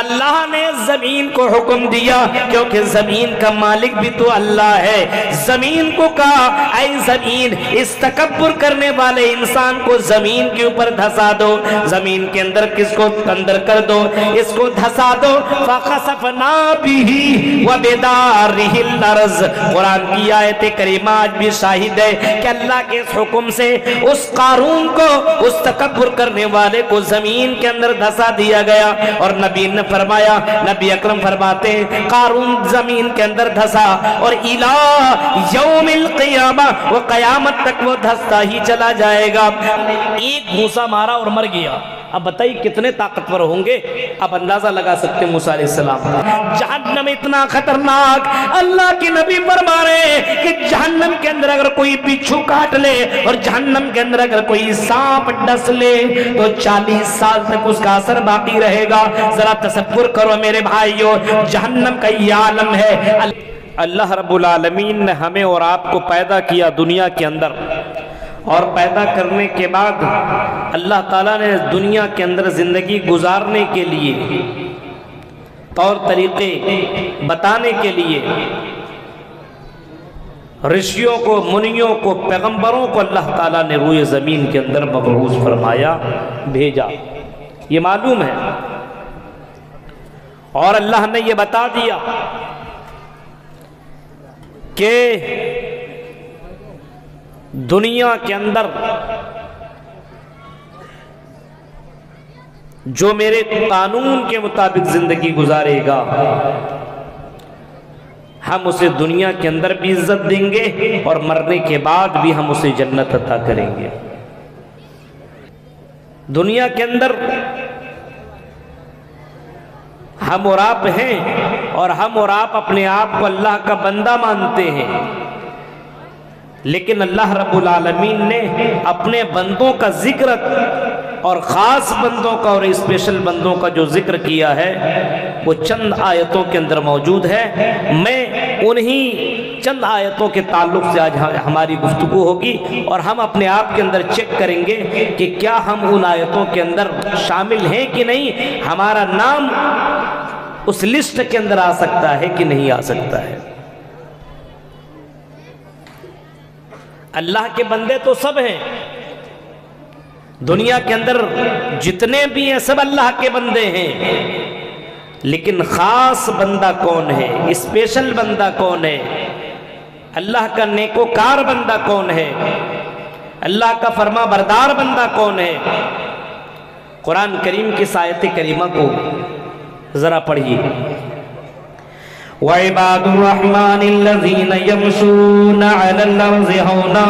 اللہ نے زمین کو حکم دیا کیونکہ زمین کا مالک بھی تو اللہ ہے. زمین کو کہا اے زمین اس تکبر کرنے والے انسان کو زمین کے اوپر دھسا دو, زمین کے اندر کس کو اندر کر دو, اس کو دھسا دو. فخسفنا به وبداره الارض. قرآن کی آیت کریمہ آج بھی شاہد ہے کہ اللہ کے اس حکم سے اس قارون کو, اس تکبر کرنے والے کو زمین کے اندر دھسا دیا گیا. اور نبی نے فرمایا, نبی اکرم فرماتے ہیں قارون زمین کے اندر دھسا اور الہ یوم القیامہ, وہ قیامت تک وہ دھستا ہی چلا جائے گا. ایک گھوسا مارا اور مر گیا. اب بتائیے کتنے طاقتور ہوں گے. اب اندازہ لگا سکتے ہیں موسیٰ علیہ السلام. جہنم اتنا خطرناک, اللہ کے نبی فرما رہے ہیں کہ جہنم کے اندر اگر کوئی بچھو کاٹ لے اور جہنم کے اندر اگر کوئی سانپ ڈس لے تو 40 سال تک اس کا اثر باقی رہے گا. ذرا تصور کرو میرے بھائیو, جہنم کا یہ عالم ہے. اللہ رب العالمین نے ہمیں اور آپ کو پیدا کیا دنیا کے اندر, اور پیدا کرنے کے بعد اللہ تعالیٰ نے دنیا کے اندر زندگی گزارنے کے لیے طور طریقے بتانے کے لیے رشیوں کو, منیوں کو, پیغمبروں کو اللہ تعالیٰ نے روئے زمین کے اندر مبعوث فرمایا, بھیجا. یہ معلوم ہے. اور اللہ نے یہ بتا دیا کہ دنیا کے اندر جو میرے قانون کے مطابق زندگی گزارے گا ہم اسے دنیا کے اندر بھی عزت دیں گے اور مرنے کے بعد بھی ہم اسے جنت عطا کریں گے. دنیا کے اندر ہم اور آپ ہیں اور ہم اور آپ اپنے آپ کو اللہ کا بندہ مانتے ہیں, لیکن اللہ رب العالمین نے اپنے بندوں کا ذکر اور خاص بندوں کا اور اسپیشل بندوں کا جو ذکر کیا ہے وہ چند آیتوں کے اندر موجود ہے. میں انہی چند آیتوں کے تعلق سے آج ہماری گفتگو ہوگی اور ہم اپنے آپ کے اندر چیک کریں گے کہ کیا ہم ان آیتوں کے اندر شامل ہیں کہ نہیں, ہمارا نام اس لسٹ کے اندر آ سکتا ہے کہ نہیں آ سکتا ہے. اللہ کے بندے تو سب ہیں, دنیا کے اندر جتنے بھی ہیں سب اللہ کے بندے ہیں, لیکن خاص بندہ کون ہے, اسپیشل بندہ کون ہے, اللہ کا نیکوکار بندہ کون ہے, اللہ کا فرما بردار بندہ کون ہے. قرآن کریم کی آیت کریمہ کو ذرا پڑھیے. وَعِبَادُ الرَّحْمَنِ الَّذِينَ يَمْشُونَ عَلَى الْأَرْضِ هَوْنًا.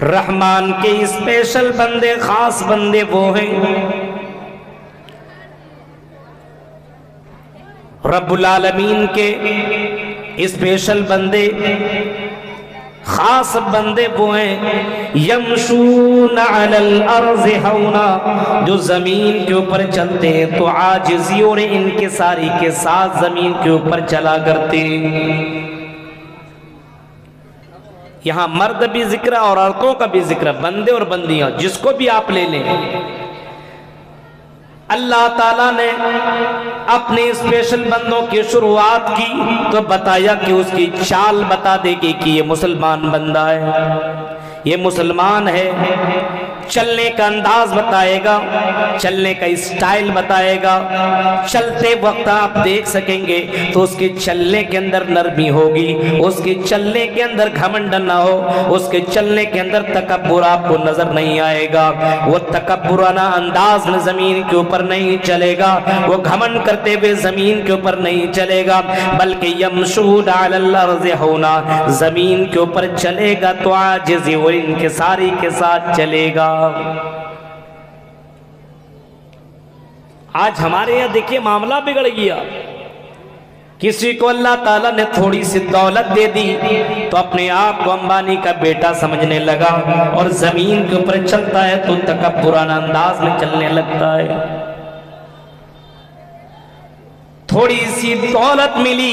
رحمان کے اسپیشل بندے, خاص بندے وہ ہیں رب العالمین کے اسپیشل بندے, خاص بندے وہ ہیں یمشون علی الارض ہونا, جو زمین کے اوپر چلتے ہیں تو عاجزی اور انکساری کے ساتھ زمین کے اوپر چلا کرتے ہیں. یہاں مرد بھی ذکر ہے اور عورتوں کا بھی ذکر ہے, بندے اور بندیاں جس کو بھی آپ لے لیں. اللہ تعالیٰ نے اپنے اسپیشل بندوں کی شروعات کی تو بتایا کہ اس کی چال بتا دے گی کہ یہ مسلمان بندہ ہے, یہ مسلمان ہے. چلنے کا انداز بتائے گا, چلنے کا اسٹائل بتائے گا. چلتے وقت آپ دیکھ سکیں گے تو اس کے چلنے کے اندر نرمی ہوگی, اس کے چلنے کے اندر گھمنڈ نہ ہو, اس کے چلنے کے اندر تکبر آپ کو نظر نہیں آئے گا. وہ تکبرانہ انداز میں زمین کے اوپر نہیں چلے گا, وہ گھمنڈ کرتے ہوئے زمین کے اوپر نہیں چلے گا, بلکہ یمشون علی الارض ہونا, زمین کے اوپر چلے گا تو عاجزی و انکساری کے ساتھ چلے گا. آج ہمارے یہاں دیکھیے معاملہ بگڑ گیا. کسی کو اللہ تعالیٰ نے تھوڑی سی دولت دے دی تو اپنے آپ کو امبانی کا بیٹا سمجھنے لگا, اور زمین کے اوپر چلتا ہے تو تکبرانہ انداز میں چلنے لگتا ہے. تھوڑی سی دولت ملی,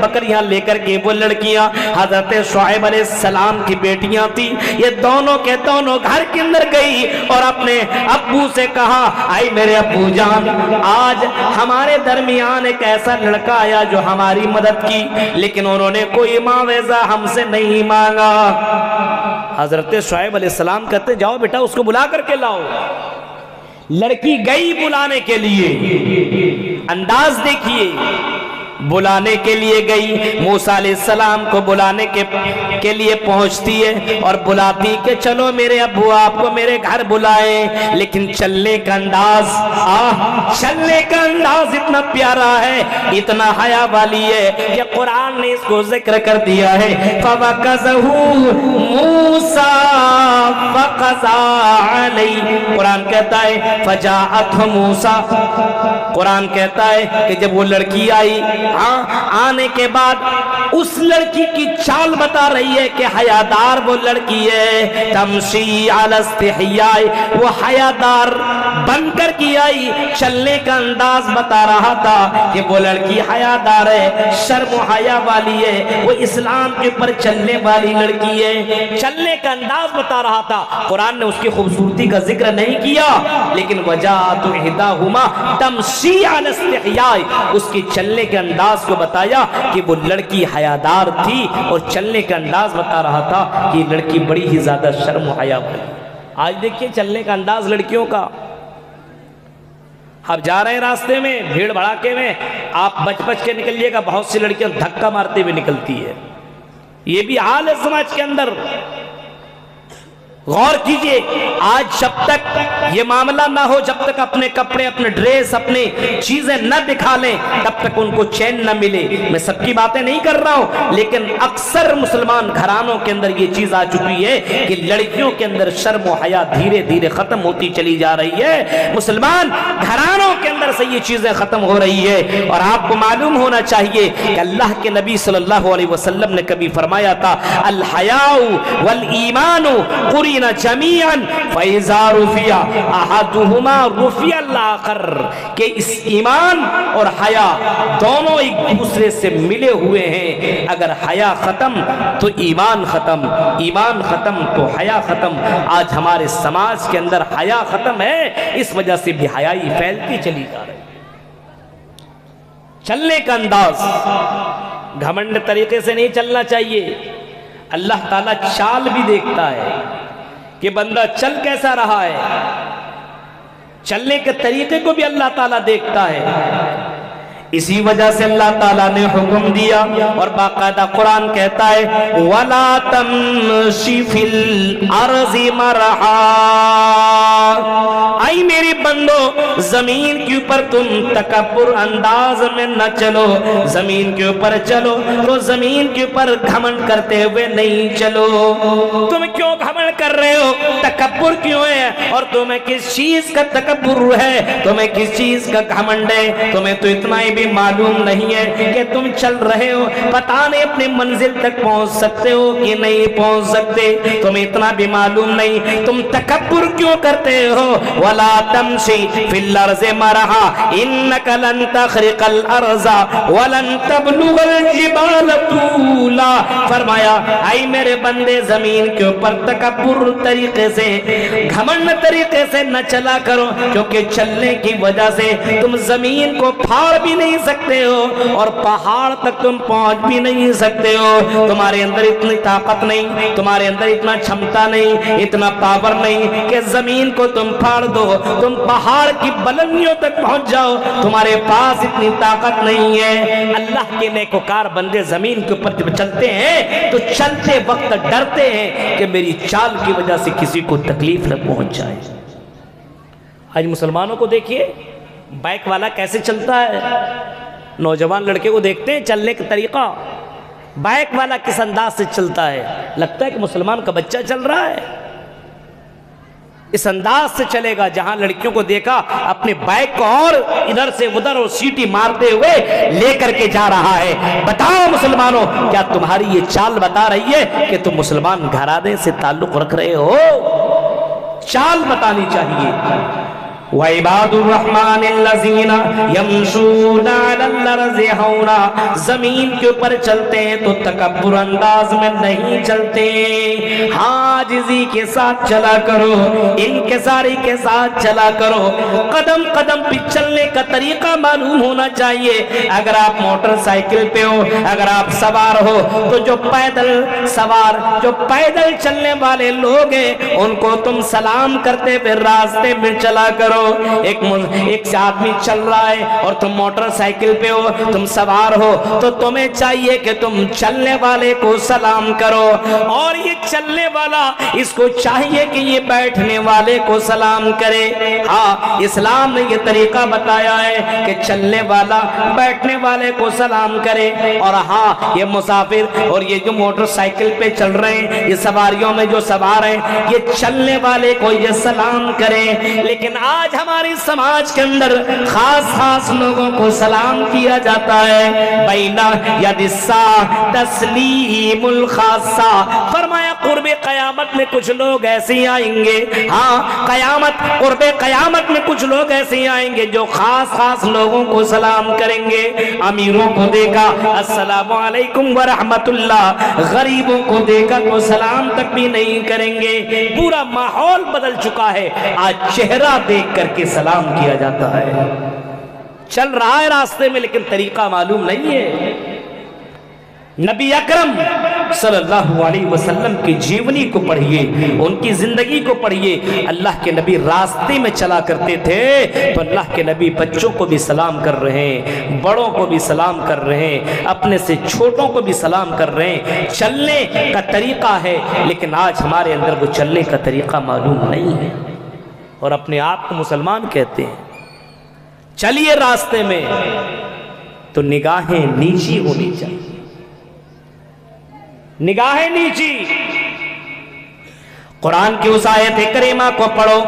بکریاں لے کر کے وہ لڑکیاں حضرت شعیب علیہ السلام کی بیٹیاں تھی، یہ دونوں کے دونوں گھر کے اندر گئی اور اپنے ابو سے کہا آئی میرے ابو جان، آج ہمارے درمیان ایک ایسا لڑکا آیا جو ہماری مدد کی، لیکن انہوں نے کوئی معاوضہ ہم سے نہیں مانگا۔ حضرت شعیب علیہ السلام کہتے جاؤ بیٹا اس کو بلا کر کے لاؤ۔ لڑکی گئی بلانے کے لیے، انداز دیکھیے، بلانے کے لیے گئی، موسیٰ علیہ السلام کو بلانے کے لیے پہنچتی ہے اور بلاتی کہ چلو میرے ابو آپ کو میرے گھر بلائیں، لیکن چلنے کا انداز چلنے کا انداز اتنا پیارا ہے، اتنا حیا والی ہے کہ قرآن نے اس کو ذکر کر دیا ہے فَوَقَذَهُ مُوسَىٰ فَقَضَىٰ عَلَيْهِ، قرآن کہتا ہے فَجَاءَتْهُ مُوسَىٰ، قرآن کہتا ہے کہ جب وہ لڑکی آئی، آنے کے بعد اس لڑکی کی چال بتا رہی ہے کہ حیادار وہ لڑکی ہے، تمشی علی استحیاء، وہ حیادار بن کر کی آئی، چلنے کا انداز بتا رہا تھا کہ وہ لڑکی حیادار ہے، شرم و حیا والی ہے، وہ اسلام کے اوپر چلنے والی لڑکی ہے، چلنے کا انداز بتا رہا تھا۔ قرآن نے اس کی خوبصورتی کا ذکر نہیں کیا، لیکن وجاءت احداہما تمشی علی استحیاء، اس کی چلنے کے انداز کو بتایا کہ وہ لڑکی حیادار تھی، اور چلنے کا انداز بتا رہا تھا کہ یہ لڑکی بڑی ہی زیادہ شرم و حیا والی۔ آج دیکھیے چلنے کا انداز لڑکیوں کا، آپ جا رہے ہیں راستے میں بھیڑ بھڑاکے میں، آپ بچ بچ کے نکلیے گا، بہت سی لڑکیاں دھکا مارتے ہوئے نکلتی ہے، یہ بھی حال ہے سماج کے اندر۔ غور کیجئے، آج جب تک یہ معاملہ نہ ہو، جب تک اپنے کپڑے، اپنے ڈریس، اپنی چیزیں نہ دکھا لیں، تب تک ان کو چین نہ ملے۔ میں سب کی باتیں نہیں کر رہا ہوں، لیکن اکثر مسلمان گھرانوں کے اندر یہ چیز آ چکی ہے کہ لڑکیوں کے اندر شرم و حیا دھیرے دھیرے ختم ہوتی چلی جا رہی ہے، مسلمان گھرانوں کے اندر سے یہ چیزیں ختم ہو رہی ہے۔ اور آپ کو معلوم ہونا چاہیے کہ اللہ کے نبی صلی اللہ علیہ وسلم نے کبھی فرمایا تھا الحیاء والایمان قرین جمیعا فَإِذَا رُفِعَ أَحَدُهُمَا رُفِعَ الْآخَرُ، کہ اس ایمان اور حیا دونوں ایک دوسرے سے ملے ہوئے ہیں، اگر حیا ختم تو ایمان ختم، ایمان ختم تو حیا ختم۔ آج ہمارے سماج کے اندر حیا ختم ہے، اس وجہ سے بے حیائی پھیلتی چلی جا رہی۔ چلنے کا انداز گھمنڈ طریقے سے نہیں چلنا چاہیے، اللہ تعالیٰ چال بھی دیکھتا ہے کہ بندہ چل کیسا رہا ہے، چلنے کے طریقے کو بھی اللہ تعالیٰ دیکھتا ہے۔ اسی وجہ سے اللہ تعالیٰ نے حکم دیا، اور باقاعدہ قرآن کہتا ہے وَلَا تَمْشِ فِي الْأَرْضِ مَرَحًا، آئی میری بندو زمین کے اوپر تم تکبر انداز میں نہ چلو، زمین کے اوپر چلو تو زمین کے اوپر گھمنڈ کرتے ہوئے نہیں چلو۔ تم کیوں گھمنڈ کر رہے ہو، تکبر کیوں ہے، اور تمہیں کس چیز کا تکبر ہے، تمہیں کس چیز کا گھمنڈ ہے؟ تمہیں تو اتنا ہی بھی معلوم نہیں ہے کہ تم چل رہے ہو، پتہ نہیں اپنی منزل تک پہنچ سکتے ہو کہ نہیں پہنچ سکتے، تمہیں اتنا بھی معلوم نہیں، تم تکبر کیوں کرتے ہو؟ وَلَا تَمْشِ فِي الْأَرْضِ مَرَحًا إِنَّكَ لَن تَخْرِقَ الْأَرْضَ وَلَن تَبْلُغَ الْجِبَالَ طُولًا، فرمایا اے میرے بندے زمین کے اوپر تکبر طریقے سے، گھمنڈ طریقے سے نہ چلا کرو، کیونکہ چلنے کی وجہ سے تم زمین کو پھاڑ بھی نہیں سکتے ہو اور پہاڑ تک تم پہنچ بھی نہیں سکتے ہو۔ تمہارے اندر اتنی طاقت نہیں، تمہارے اندر اتنا چھمتا نہیں، اتنا پاور نہیں کہ زمین کو تم پھاڑ دو، تم پہاڑ کی بلندیوں تک پہنچ جاؤ، تمہارے پاس اتنی طاقت نہیں ہے۔ اللہ کے نیکوکار بندے زمین کے اوپر جب چلتے ہیں تو چلتے وقت ڈرتے ہیں کہ میری چال کی وجہ سے کسی کو تکلیف نہ پہنچ جائے۔ آج مسلمانوں کو دیکھیے بائک والا کیسے چلتا ہے، نوجوان لڑکے کو دیکھتے ہیں چلنے کا طریقہ، بائک والا کس انداز سے چلتا ہے، لگتا ہے کہ مسلمان کا بچہ چل رہا ہے۔ اس انداز سے چلے گا جہاں لڑکیوں کو دیکھا اپنے بائک کو اور ادھر سے ادھر اور سیٹی مارتے ہوئے لے کر کے جا رہا ہے۔ بتاؤ مسلمانوں، کیا تمہاری یہ چال بتا رہی ہے کہ تم مسلمان گھرانے سے تعلق رکھ رہے ہو؟ چال بتانی چاہیے۔ وَعِبَادُ الرَّحْمَنِ الَّذِينَ يَمْشُونَ عَلَى الْأَرْضِ هَوْنًا، زمین کے اوپر چلتے ہیں تو تکبر انداز میں نہیں چلتے، عاجزی کے ساتھ چلا کرو، انکساری کے ساتھ چلا کرو، قدم قدم پہ چلنے کا طریقہ معلوم ہونا چاہیے۔ اگر آپ موٹر سائیکل پہ ہو، اگر آپ سوار ہو تو جو پیدل سوار، جو پیدل چلنے والے لوگ ہیں ان کو تم سلام کرتے پھر راستے میں چلا کرو۔ ایک آدمی چل رہا ہے اور تم موٹر سائیکل پہ ہو، تم سوار ہو، تو تمہیں چاہیے کہ تم چلنے والے کو سلام کرو، اور یہ چلنے والا اس کو چاہیے کہ یہ بیٹھنے والے کو سلام کرے۔ ہاں، اسلام نے یہ طریقہ بتایا ہے کہ چلنے والا بیٹھنے والے کو سلام کرے، اور ہاں یہ مسافر اور یہ جو موٹر سائیکل پہ چل رہے ہیں، یہ سواریوں میں جو سوار ہیں، یہ چلنے والے کو یہ سلام کریں۔ لیکن آج ہماری سماج کے اندر خاص لوگوں کو سلام کیا جاتا ہے۔ بینا ید الساعہ تسلیم الخاصہ، فرمایا قرب قیامت میں کچھ لوگ ایسے آئیں گے، ہاں قرب قیامت میں کچھ لوگ ایسے آئیں گے جو خاص لوگوں کو سلام کریں گے۔ امیروں کو دیکھا السلام علیکم ورحمت اللہ، غریبوں کو دیکھا تو سلام تک بھی نہیں کریں گے۔ پورا ماحول بدل چکا ہے، آج چہرہ دیکھ کر کے سلام کیا جاتا ہے۔ چل رہا ہے راستے میں لیکن طریقہ معلوم نہیں ہے۔ نبی اکرم صلی اللہ علیہ وسلم کی جیونی کو پڑھیے، ان کی زندگی کو پڑھیے۔ اللہ کے نبی راستے میں چلا کرتے تھے تو اللہ کے نبی بچوں کو بھی سلام کر رہے ہیں، بڑوں کو بھی سلام کر رہے ہیں، اپنے سے چھوٹوں کو بھی سلام کر رہے ہیں۔ چلنے کا طریقہ ہے، لیکن آج ہمارے اندر وہ چلنے کا طریقہ معلوم نہیں ہے، اور اپنے آپ کو مسلمان کہتے ہیں۔ چلیے راستے میں تو نگاہیں نیچی ہونی چاہیے، نگاہیں نیچی۔ قرآن کی اس آیت کریمہ کو پڑھو،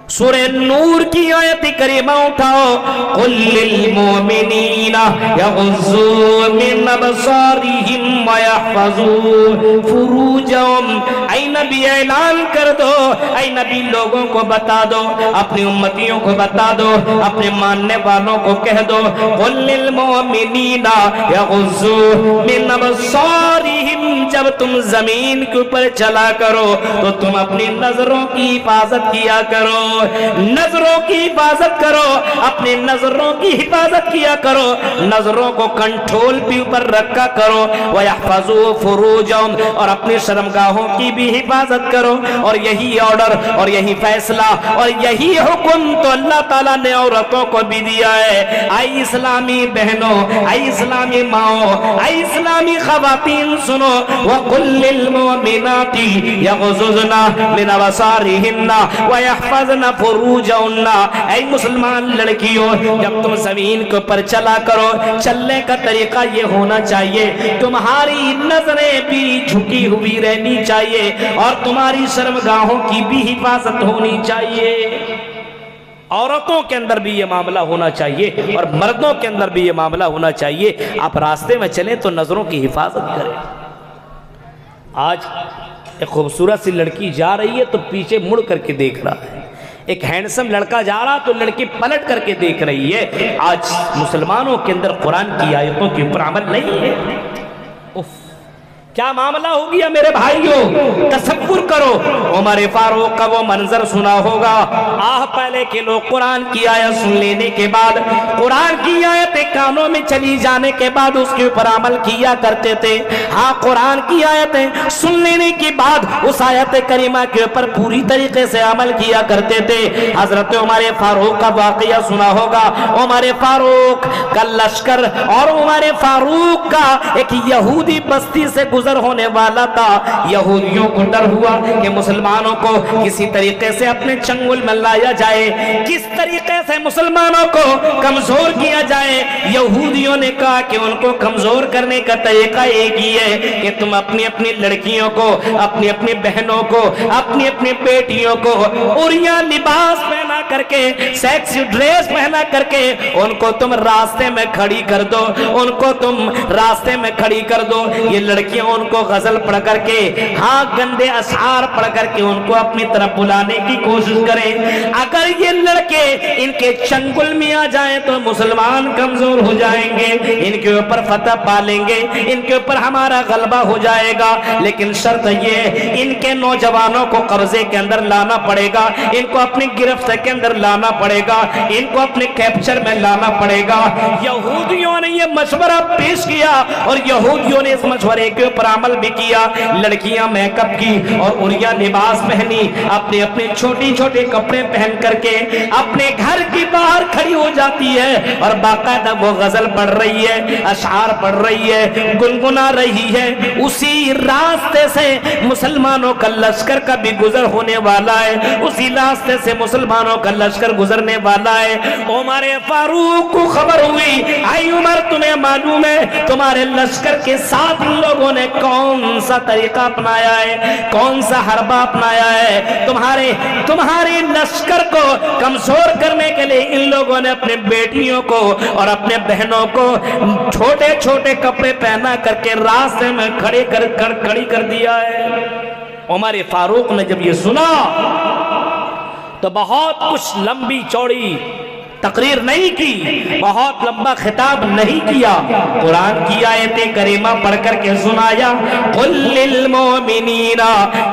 سورہ نور کی آیت کریمہ اٹھاؤ، قل للمؤمنین یغضوا من ابصارہم ویحفظوا فروجہم۔ اے نبی اعلان کر دو، اے نبی لوگوں کو بتا دو، اپنی امتیوں کو بتا دو، اپنے ماننے والوں کو کہہ دو، قل للمؤمنین یغضوا من ابصارہم، جب تم زمین کے اوپر چلا کرو تو تم اپنی نظروں کی حفاظت کیا کرو، نظروں کی حفاظت کرو، اپنی نظروں کی حفاظت کیا کرو، نظروں کو کنٹرول پہ اوپر رکھا کرو، وَيَحْفَظُوا فُرُوجَهُمْ، اور اپنی شرمگاہوں کی بھی حفاظت کرو۔ اور یہی آرڈر اور یہی فیصلہ اور یہی حکم تو اللہ تعالیٰ نے عورتوں کو بھی دیا ہے۔ اے اسلامی بہنوں، اے اسلامی ماؤں، اے اسلامی خواتین سنو، وَقُلْ لِلْمُؤْمِنَاتِ يَغْضُضْنَ مِنْ أَبْصَارِهِنَّ وَيَحْفَظْنَ فُرُوجَهُنَّ۔ اے مسلمان لڑکیوں، جب تم زمین کے اوپر چلا کرو، چلنے کا طریقہ یہ ہونا چاہیے، تمہاری نظریں بھی جھکی ہوئی رہنی چاہیے اور تمہاری شرمگاہوں کی بھی حفاظت ہونی چاہیے۔ عورتوں کے اندر بھی یہ معاملہ ہونا چاہیے اور مردوں کے اندر بھی یہ معاملہ ہونا چاہیے۔ آپ راستے میں چلیں تو نظروں کی حفاظت کریں۔ آج ایک خوبصورت سی لڑکی جا رہی ہے تو پیچھے مڑ کر کے دیکھ رہا ہے، ایک ہینڈسم لڑکا جا رہا تو لڑکی پلٹ کر کے دیکھ رہی ہے۔ آج مسلمانوں کے اندر قرآن کی آیتوں کے اوپر عمل نہیں ہے۔ کیا معاملہ ہو گیا میرے بھائیوں؟ تصور کرو، عمر فاروق کا وہ منظر سنا ہوگا، پہلے کے لوگ قرآن کی آیت سن لینے کے بعد، قرآن کی آیتیں کانوں میں چلی جانے کے بعد اس کے اوپر عمل کیا کرتے تھے۔ ہاں، قرآن کی آیتیں سن لینے کے بعد اس آیت کریمہ کے اوپر پوری طریقے سے عمل کیا کرتے تھے۔ حضرت عمر فاروق کا واقعہ سنا ہوگا، عمر فاروق کا لشکر اور عمر فاروق کا ایک یہودی بستی سے گزر ہونے والا تھا۔ یہودیوں کو ڈر ہوا کہ مسلمانوں کو کسی طریقے سے اپنے چنگل میں لایا جائے، کس طریقے سے مسلمانوں کو کمزور کیا جائے۔ یہودیوں نے کہا کہ ان کو کمزور کرنے کا طریقہ ایک ہی ہے کہ تم اپنی اپنی لڑکیوں کو، اپنی اپنی بہنوں کو، اپنی اپنی بیٹیوں کو عریاں لباس پہنا کر کے، سیکسی ڈریس پہنا کر کے ان کو تم راستے میں کھڑی کر دو، ان کو تم راستے میں کھڑی کر دو۔ یہ لڑکیاں لڑکیوں ان کو غزل پڑھ کر کے، ہاں گندے اشعار پڑھ کر کے ان کو اپنی طرف بلانے کی کوشش کریں۔ اگر یہ لڑکے ان کے چنگل میں آ جائیں تو مسلمان کمزور ہو جائیں گے، ان کے اوپر فتح پالیں گے، ان کے اوپر ہمارا غلبہ ہو جائے گا، لیکن شرط یہ ہے ان کے نوجوانوں کو قبضے کے اندر لانا پڑے گا، ان کو اپنی گرفت کے اندر لانا پڑے گا، ان کو اپنے کیپچر میں لانا پڑے گا۔ یہودیوں نے یہ مشورہ پیش کیا اور یہودیوں نے اس مشورے کے اوپر عمل بھی کیا۔ لڑکیاں میک اپ کی اور عریاں لباس پہنی، اپنے اپنے چھوٹی چھوٹے کپڑے پہن کر کے اپنے گھر کی باہر کھڑی ہو جاتی ہے اور باقاعدہ وہ غزل پڑھ رہی ہے، اشعار پڑھ رہی ہے، گنگنا رہی ہے۔ اسی راستے سے مسلمانوں کا لشکر کا بھی گزر ہونے والا ہے، اسی راستے سے مسلمانوں کا لشکر گزرنے والا ہے۔ عمر فاروق کو خبر ہوئی، اے عمر تمہیں معلوم ہے تمہارے لشکر کے ساتھ ان لوگوں نے کون سا طریقہ اپنایا ہے، کون سا حربہ اپنایا ہے؟ تمہارے لشکر کو کمزور کرنے کے لیے ان لوگوں نے اپنے بیٹیوں کو اور اپنے بہنوں کو چھوٹے چھوٹے کپڑے پہنا کر کے راستے میں کھڑی کر دیا ہے۔ عمر فاروق نے جب یہ سنا تو بہت کچھ لمبی چوڑی تقریر نہیں کی، بہت لمبا خطاب نہیں کیا، قرآن کی آیت کریمہ پڑھ کر کے سنایا، قُلْ لِلْمُؤْمِنِينَ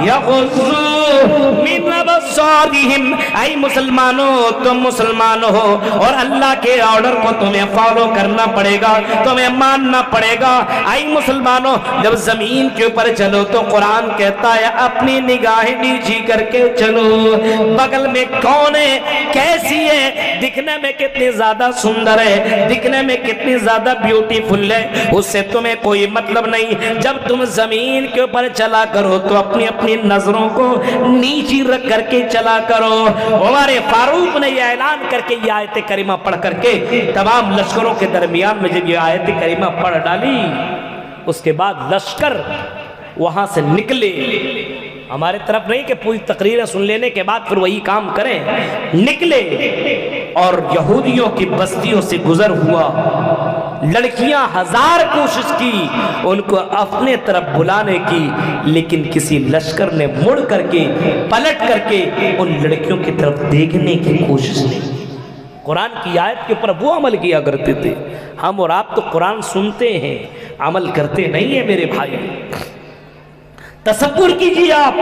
يَغُضُّوا مِنْ أَبْصَارِهِمْ۔ اے مسلمانوں تم مسلمان ہو اور اللہ کے آرڈر کو تمہیں فالو کرنا پڑے گا، تمہیں ماننا پڑے گا۔ اے مسلمانوں جب زمین کے اوپر چلو تو قرآن کہتا ہے اپنی نگاہیں نیچی کر کے چلو، بغل میں کون ہے، کیسی ہے، دکھنے میں کتنی زیادہ سندر ہے، دکھنے میں کتنی زیادہ بیوٹیفل ہے، اس سے تمہیں کوئی مطلب نہیں۔ جب تم زمین کے اوپر چلا کرو تو اپنی اپنی نظروں کو نیچی رکھ کر کے چلا کرو۔ عمر فاروق نے یہ اعلان کر کے یہ آیت کریمہ پڑھ کر کے تمام لشکروں کے درمیان میں جب یہ آیت کریمہ پڑھ ڈالی، اس کے بعد لشکر وہاں سے نکلے۔ ہمارے طرف نہیں کہ پوری تقریریں سن لینے کے بعد پھر وہی کام کریں، نکلے اور یہودیوں کی بستیوں سے گزر ہوا۔ لڑکیاں ہزار کوشش کی ان کو اپنے طرف بلانے کی، لیکن کسی لشکر نے مڑ کر کے پلٹ کر کے ان لڑکیوں کی طرف دیکھنے کی کوشش نہیں۔ قرآن کی آیت کے اوپر وہ عمل کیا کرتے تھے، ہم اور آپ تو قرآن سنتے ہیں، عمل کرتے نہیں ہیں میرے بھائی۔ تصور کیجیے آپ،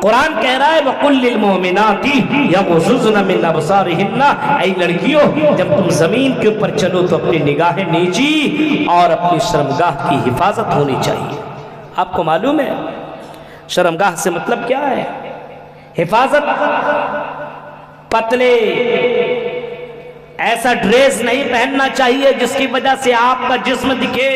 قرآن کہہ رہا ہے وَقُلْ لِلْمُؤْمِنَاتِ يَغْضُضْنَ مِنْ أَبْصَارِهِنَّ۔ اے لڑکیوں جب تم زمین کے اوپر چلو تو اپنی نگاہیں نیچی اور اپنی شرمگاہ کی حفاظت ہونی چاہیے۔ آپ کو معلوم ہے شرمگاہ سے مطلب کیا ہے؟ حفاظت، پتلے ایسا ڈریس نہیں پہننا چاہیے جس کی وجہ سے آپ کا جسم دکھے۔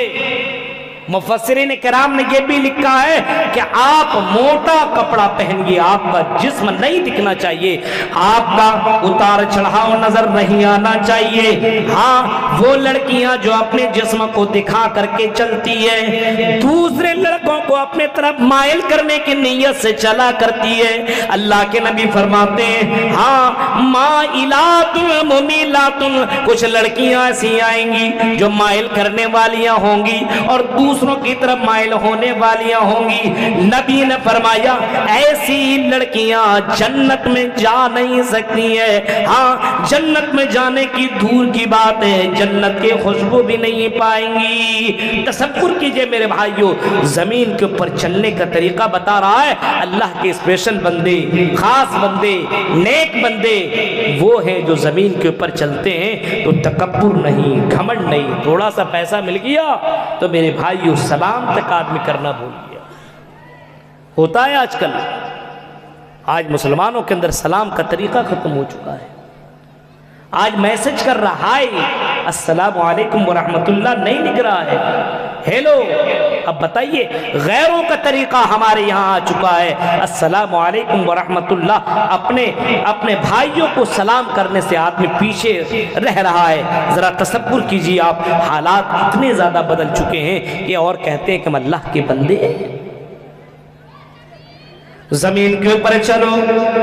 مفسرین کرام نے یہ بھی لکھا ہے کہ آپ موٹا کپڑا پہنیے، آپ کا جسم نہیں دکھنا چاہیے، آپ کا اتار چڑھاؤ نظر نہیں آنا چاہیے۔ ہاں وہ لڑکیاں جو اپنے جسم کو دکھا کر کے چلتی ہے، دوسرے لڑکوں کو اپنے طرف مائل کرنے کی نیت سے چلا کرتی ہے، اللہ کے نبی فرماتے ہیں ہاں مائلات ممیلات، کچھ لڑکیاں ایسی آئیں گی جو مائل کرنے والیاں ہوں گی اور دوسروں کی طرف مائل ہونے والیاں ہوں گی۔ نبی نے فرمایا ایسی لڑکیاں جنت میں جا نہیں سکتی ہیں، ہاں جنت میں جانے کی دور کی بات ہے، جنت کے خوشبو بھی نہیں پائیں گی۔ تصور کیجئے میرے بھائیوں، زمین کے اوپر چلنے کا طریقہ بتا رہا ہے اللہ کے اسپیشل بندے، خاص بندے، نیک بندے وہ ہیں جو زمین کے اوپر چلتے ہیں تو تکبر نہیں، گھمنڈ نہیں، تھوڑا سا پیسہ مل گیا تو میرے بھائیوں سلام تک آدمی کرنا بھول گیا۔ ہوتا ہے آج کل، آج مسلمانوں کے اندر سلام کا طریقہ ختم ہو چکا ہے۔ آج میسج کر رہا ہے السلام علیکم ورحمت اللہ نہیں لکھ رہا ہے، ہیلو۔ اب بتائیے غیروں کا طریقہ ہمارے یہاں آ چکا ہے، السلام علیکم ورحمت اللہ، اپنے بھائیوں کو سلام کرنے سے آدمی پیچھے رہ رہا ہے۔ ذرا تصور کیجئے آپ، حالات اتنے زیادہ بدل چکے ہیں کہ اور کہتے ہیں کہ ہم اللہ کے بندے ہیں۔ زمین کے اوپر چلو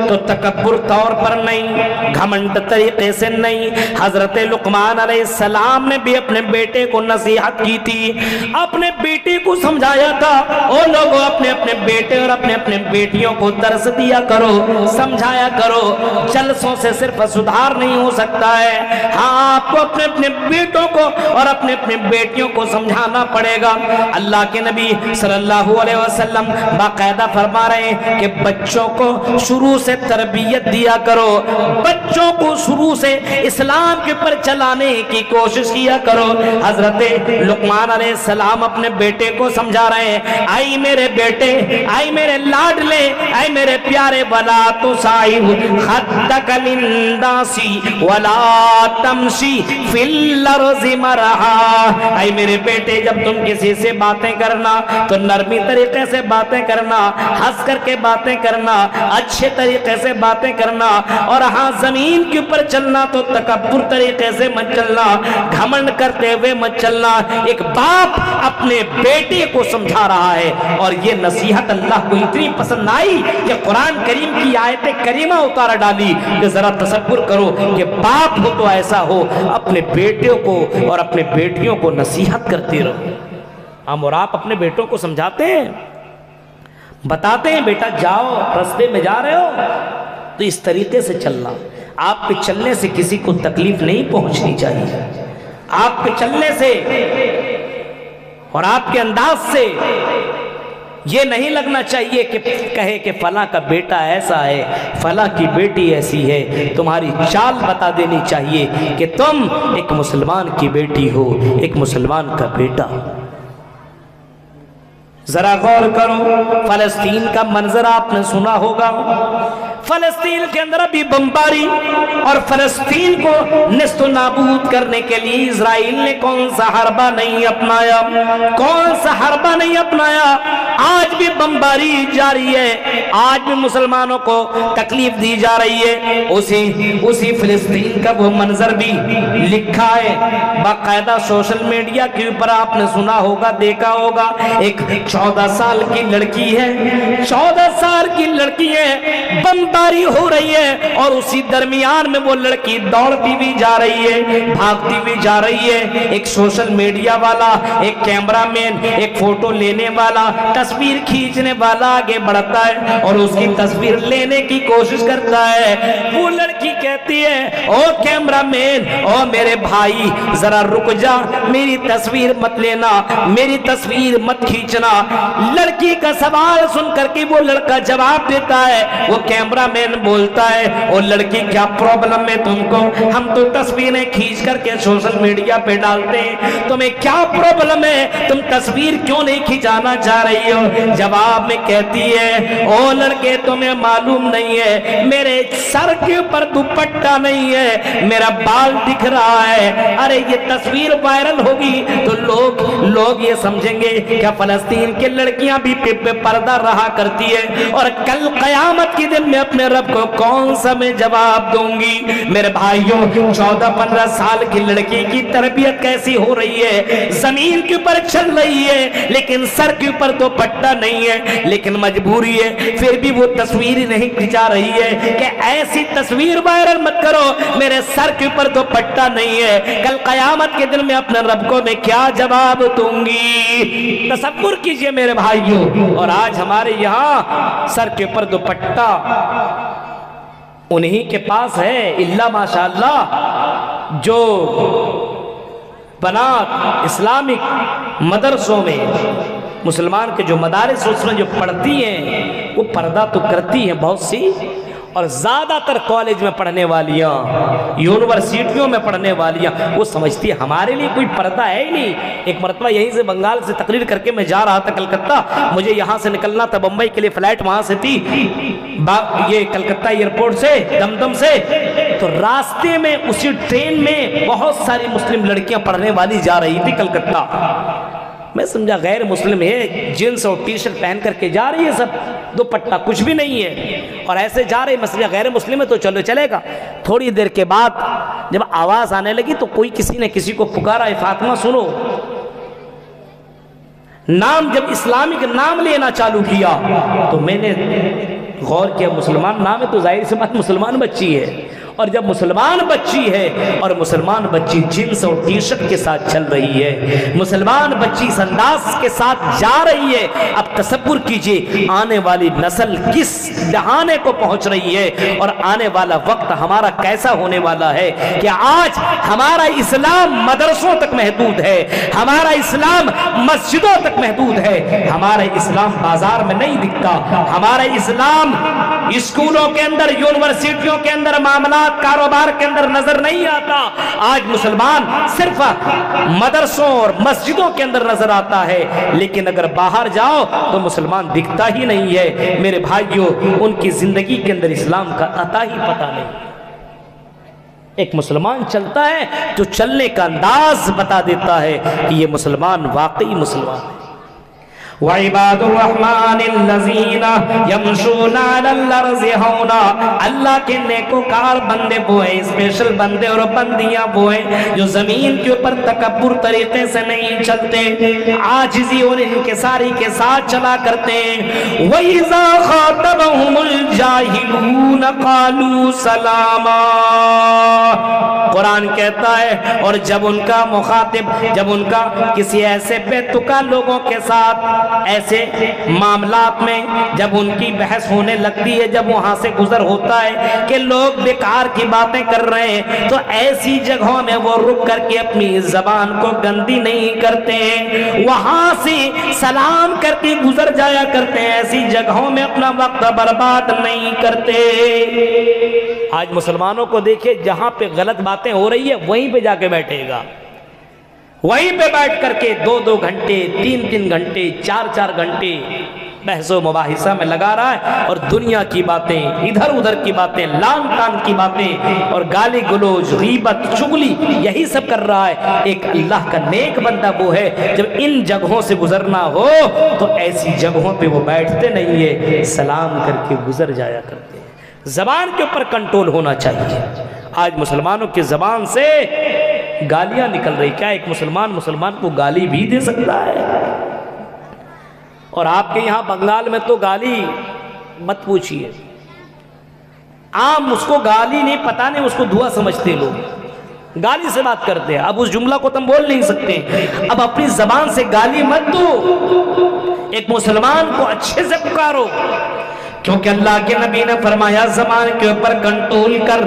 تو تکبر طور پر نہیں، گھمنڈ طریقے سے نہیں۔ حضرت لقمان علیہ السلام نے بھی اپنے بیٹے کو نصیحت کی تھی، اپنے بیٹے کو سمجھایا تھا، او لوگوں اپنے اپنے بیٹے اور اپنے اپنے بیٹیوں کو درس دیا کرو، سمجھایا کرو۔ جلسوں سے صرف سدھار نہیں ہو سکتا ہے، ہاں آپ کو اپنے اپنے بیٹوں کو اور اپنے اپنے بیٹیوں کو سمجھانا پڑے گا۔ اللہ کے نبی صلی اللہ علیہ وسلم باقاعدہ فرما رہے ہیں کہ بچوں کو شروع سے تربیت دیا کرو، بچوں کو شروع سے اسلام کے پر چلانے کی کوشش کیا کرو۔ حضرت لقمان علیہ السلام اپنے بیٹے کو سمجھا رہے ہیں، آئی میرے بیٹے، آئی میرے لاڈلے، آئی میرے پیارے، ولا تصاعر خدک للناس ولا تمشی فی الارض مرحا۔ آئی میرے بیٹے، جب تم کسی سے باتیں کرنا تو نرمی طریقے سے باتیں کرنا، ہنس کر کے باتیں کرنا، اچھے طریقے سے باتیں کرنا، اور ہاں زمین کے اوپر چلنا تو تکبر طریقے سے مت چلنا، گھمنڈ کرتے ہوئے مت چلنا۔ ایک باپ اپنے بیٹے کو سمجھا رہا ہے، اور یہ نصیحت اللہ کو اتنی پسند آئی کہ قرآن کریم کی آیت کریمہ اتارا ڈالی کہ ذرا تصور کرو کہ باپ ہو تو ایسا ہو، اپنے بیٹوں کو اور اپنے بیٹیوں کو نصیحت کرتے رہو۔ ہم اور آپ اپنے بیٹوں کو سمجھاتے ہیں، بتاتے ہیں بیٹا جاؤ، راستے میں جا رہے ہو تو اس طریقے سے چلنا، آپ کے چلنے سے کسی کو تکلیف نہیں پہنچنی چاہیے، آپ کے چلنے سے اور آپ کے انداز سے یہ نہیں لگنا چاہیے کہ کہے کہ فلاں کا بیٹا ایسا ہے، فلاں کی بیٹی ایسی ہے۔ تمہاری چال بتا دینی چاہیے کہ تم ایک مسلمان کی بیٹی ہو، ایک مسلمان کا بیٹا۔ ذرا غور کرو، فلسطین کا منظر آپ نے سنا ہوگا، فلسطین کے اندر ابھی بمباری، اور فلسطین کو نیست و نابود کرنے کے لیے اسرائیل نے کون سا حربہ نہیں اپنایا، کون سا حربہ نہیں اپنایا۔ آج بھی بمباری جاری ہے، آج بھی مسلمانوں کو تکلیف دی جا رہی ہے۔ اسی فلسطین کا وہ منظر بھی لکھا ہے باقاعدہ سوشل میڈیا کے اوپر، آپ نے سنا ہوگا، دیکھا ہوگا۔ ایک 14 سال کی لڑکی ہے، 14 سال کی لڑکی ہے، بمباری ہو رہی ہے، اور اسی درمیان میں وہ لڑکی دوڑتی بھی جا رہی ہے، بھاگتی بھی جا رہی ہے۔ ایک سوشل میڈیا والا، ایک کیمرہ مین، ایک فوٹو لینے والا، تصویر کھینچنے والا آگے بڑھتا ہے اور اس کی تصویر لینے کی کوشش کرتا ہے۔ وہ لڑکی کہتی ہے، او کیمرہ مین، او میرے بھائی ذرا رک جا، میری تصویر مت لینا، میری تصویر مت کھینچنا۔ لڑکی کا سوال سن کر کے وہ لڑکا جواب دیتا ہے، وہ کیمرہ مین بولتا ہے، او لڑکی کیا پرابلم ہے تم کو؟ ہم تو تصویریں کھینچ کر کے سوشل میڈیا پہ ڈالتے ہیں، تمہیں کیا پرابلم ہے؟ تم تصویر کیوں نہیں کھینچانا چاہ رہی ہو؟ جواب میں کہتی ہے، او لڑکے تمہیں معلوم نہیں ہے، میرے سر کے اوپر دوپٹہ نہیں ہے، میرا بال دکھ رہا ہے۔ ارے یہ تصویر وائرل ہوگی تو لوگ یہ سمجھیں گے کہ فلسطین کی لڑکیاں بھی بے پردہ رہا کرتی ہے، اور کل قیامت کے دن میں اپنے رب کو کون سا میں جواب دوں گی؟ میرے بھائیوں، 14-15 سال کی لڑکی کی تربیت کیسی ہو رہی ہے؟ زمین کے اوپر چل رہی ہے لیکن سر کے اوپر تو پٹا نہیں ہے، لیکن مجبوری ہے، پھر بھی وہ تصویر نہیں کھینچا رہی ہے کہ ایسی تصویر وائرل مت کرو، میرے سر کے اوپر تو پٹا نہیں ہے، کل قیامت کے دن میں اپنے رب کو میں کیا جواب دوں گی؟ تصور کیجئے میرے بھائیوں۔ اور آج ہمارے یہاں سر کے اوپر دوپٹہ انہی کے پاس ہے، اللہ ماشاءاللہ جو بنات اسلامک مدرسوں میں مسلمان کے جو مدارس اس میں جو پڑھتی ہیں وہ پردہ تو کرتی ہیں بہت سی، اور زیادہ تر کالج میں پڑھنے والیاں، یونیورسٹیوں میں پڑھنے والیاں وہ سمجھتی ہیں ہمارے لیے کوئی پردہ ہے ہی نہیں۔ ایک مرتبہ یہیں سے بنگال سے تقریر کر کے میں جا رہا تھا کلکتہ، مجھے یہاں سے نکلنا تھا بمبئی کے لیے، فلائٹ وہاں سے تھی یہ کلکتہ ایئرپورٹ سے دمدم سے، تو راستے میں اسی ٹرین میں بہت ساری مسلم لڑکیاں پڑھنے والی جا رہی تھی کلکتہ۔ میں سمجھا غیر مسلم ہے، جینس اور ٹی شرٹ پہن کر کے جا رہی ہے، سب دوپٹہ کچھ بھی نہیں ہے، اور ایسے جا رہے، مسئلہ غیر مسلم ہے تو چلو چلے گا۔ تھوڑی دیر کے بعد جب آواز آنے لگی تو کوئی کسی نے کسی کو پکارا، اے فاطمہ سنو، نام جب اسلامک نام لینا چالو کیا تو میں نے غور کیا مسلمان نام ہے تو ظاہر سی بات مسلمان بچی ہے، اور جب مسلمان بچی ہے اور مسلمان بچی جنس اور ٹی شرٹ کے ساتھ چل رہی ہے، مسلمان بچی اس انداز کے ساتھ جا رہی ہے، اب تصور کیجئے آنے والی نسل کس دہانے کو پہنچ رہی ہے، اور آنے والا وقت ہمارا کیسا ہونے والا ہے کہ آج ہمارا اسلام مدرسوں تک محدود ہے، ہمارا اسلام مسجدوں تک محدود ہے، ہمارا اسلام بازار میں نہیں دکھتا، ہمارا اسلام اسکولوں کے اندر، یونیورسٹیوں کے اندر، معاملات کاروبار کے اندر نظر نہیں آتا۔ آج مسلمان صرف مدرسوں اور مسجدوں کے اندر نظر آتا ہے، لیکن اگر باہر جاؤ تو مسلمان دکھتا ہی نہیں ہے۔ میرے بھائیوں، ان کی زندگی کے اندر اسلام کا عطا ہی پتہ نہیں۔ ایک مسلمان چلتا ہے جو چلنے کا انداز بتا دیتا ہے کہ یہ مسلمان واقعی مسلمان ہے۔ وَعِبَادُ الرَّحْمَنِ الَّذِينَ يَمْشُونَ عَلَى الْأَرْضِ هَوْنًا، اللہ کے نیکوکار بندے وہ ہیں، اسپیشل بندے اور بندیاں وہ ہیں جو زمین کے اوپر تکبر طریقے سے نہیں چلتے، عاجزی اور انکساری کے ساتھ چلا کرتے ہیں۔ وَإِذَا خَاطَبَهُمُ الْجَاهِلُونَ قَالُوا سَلَامًا، قرآن کہتا ہے اور جب ان کا مخاطب، جب ان کا کسی ایسے بے تکا لوگوں کے ساتھ ایسے معاملات میں جب ان کی بحث ہونے لگتی ہے، جب وہاں سے گزر ہوتا ہے کہ لوگ بیکار کی باتیں کر رہے ہیں، تو ایسی جگہوں میں وہ رک کر کے اپنی زبان کو گندی نہیں کرتے ہیں، وہاں سے سلام کر کے گزر جایا کرتے ہیں، ایسی جگہوں میں اپنا وقت برباد نہیں کرتے۔ آج مسلمانوں کو دیکھیں، جہاں پہ غلط باتیں ہو رہی ہے وہیں پہ جا کے بیٹھے گا، وہیں پہ بیٹھ کر کے 2-2 گھنٹے 3-3 گھنٹے 4-4 گھنٹے بحث و مباحثہ میں لگا رہا ہے، اور دنیا کی باتیں، ادھر ادھر کی باتیں، لان تان کی باتیں اور گالی گلوچ، غیبت، چغلی، یہی سب کر رہا ہے۔ ایک اللہ کا نیک بندہ وہ ہے جب ان جگہوں سے گزرنا ہو تو ایسی جگہوں پہ وہ بیٹھتے نہیں ہے، سلام کر کے گزر جایا کرتے ہیں۔ زبان کے اوپر کنٹرول ہونا چاہیے۔ آج مسلمانوں کی زبان سے گالیاں نکل رہی، کیا ایک مسلمان کو گالی بھی دے سکتا ہے؟ اور آپ کے یہاں بنگال میں تو گالی مت پوچھئے، عام اس کو گالی نہیں، پتہ نہیں اس کو دعا سمجھتے لوگ، گالی سے بات کرتے ہیں۔ اب اس جملہ کو تم بول نہیں سکتے، اب اپنی زبان سے گالی مت دو، ایک مسلمان کو اچھے سے پکارو، کیونکہ اللہ کے نبی نے فرمایا زبان کے اوپر کنٹرول کر،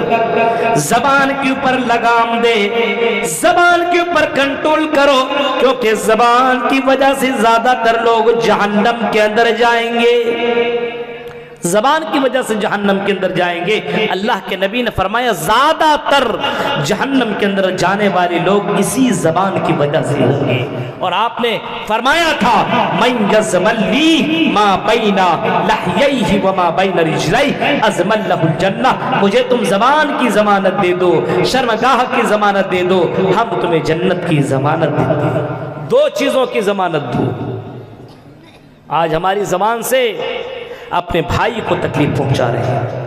زبان کے اوپر لگام دے، زبان کے اوپر کنٹرول کرو، کیونکہ زبان کی وجہ سے زیادہ تر لوگ جہنم کے اندر جائیں گے، زبان کی وجہ سے جہنم کے اندر جائیں گے۔ اللہ کے نبی نے فرمایا زیادہ تر جہنم کے اندر جانے والے لوگ اسی زبان کی وجہ سے ہوں گے، اور آپ نے فرمایا تھا من یزمل لی ما بین لحییہ وما بین رجلیہ ازمل لہ الجنہ، مجھے تم زبان کی ضمانت دے دو، شرمگاہ کی ضمانت دے دو، ہم تمہیں جنت کی ضمانت دیتے ہیں۔ دو چیزوں کی ضمانت دو۔ آج ہماری زبان سے اپنے بھائی کو تکلیف پہنچا رہے ہیں،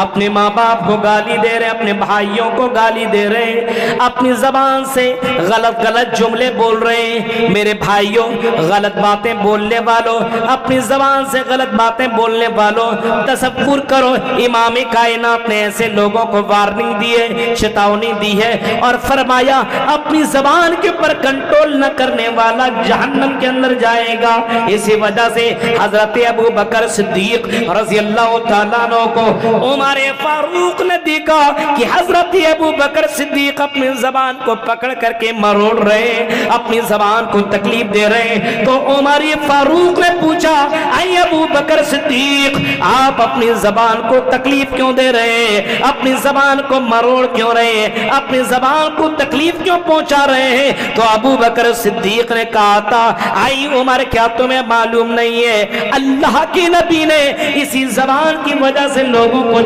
اپنے ماں باپ کو گالی دے رہے ہیں، اپنے بھائیوں کو گالی دے رہے ہیں، اپنی زبان سے غلط جملے بول رہے ہیں۔ میرے بھائیوں، غلط باتیں بولنے والوں، اپنی زبان سے غلط باتیں بولنے والوں، تصور کرو امام کائنات نے ایسے لوگوں کو وارننگ دی ہے، چتاونی دی ہے، اور فرمایا اپنی زبان کے اوپر کنٹرول نہ کرنے والا جہنم کے اندر جائے گا۔ اسی وجہ سے حضرت ابو بکر صدیق رضی اللہ تعالیٰ عنہ کو عمر فاروق نے دیکھا کہ حضرت ابو بکر صدیق اپنی زبان کو پکڑ کر کے مروڑ رہے ہیں، اپنی زبان کو تکلیف دے رہے ہیں، تو عمر فاروق نے پوچھا اے ابو بکر صدیق، آپ اپنی زبان کو تکلیف کیوں دے رہے ہیں، اپنی زبان کو مروڑ کیوں رہے ہیں، اپنی زبان کو تکلیف کیوں پہنچا رہے ہیں؟ تو ابو بکر صدیق نے کہا تھا اے عمر، کیا تمہیں معلوم نہیں ہے اللہ کے نبی نے اسی زبان کی وجہ سے لوگوں کو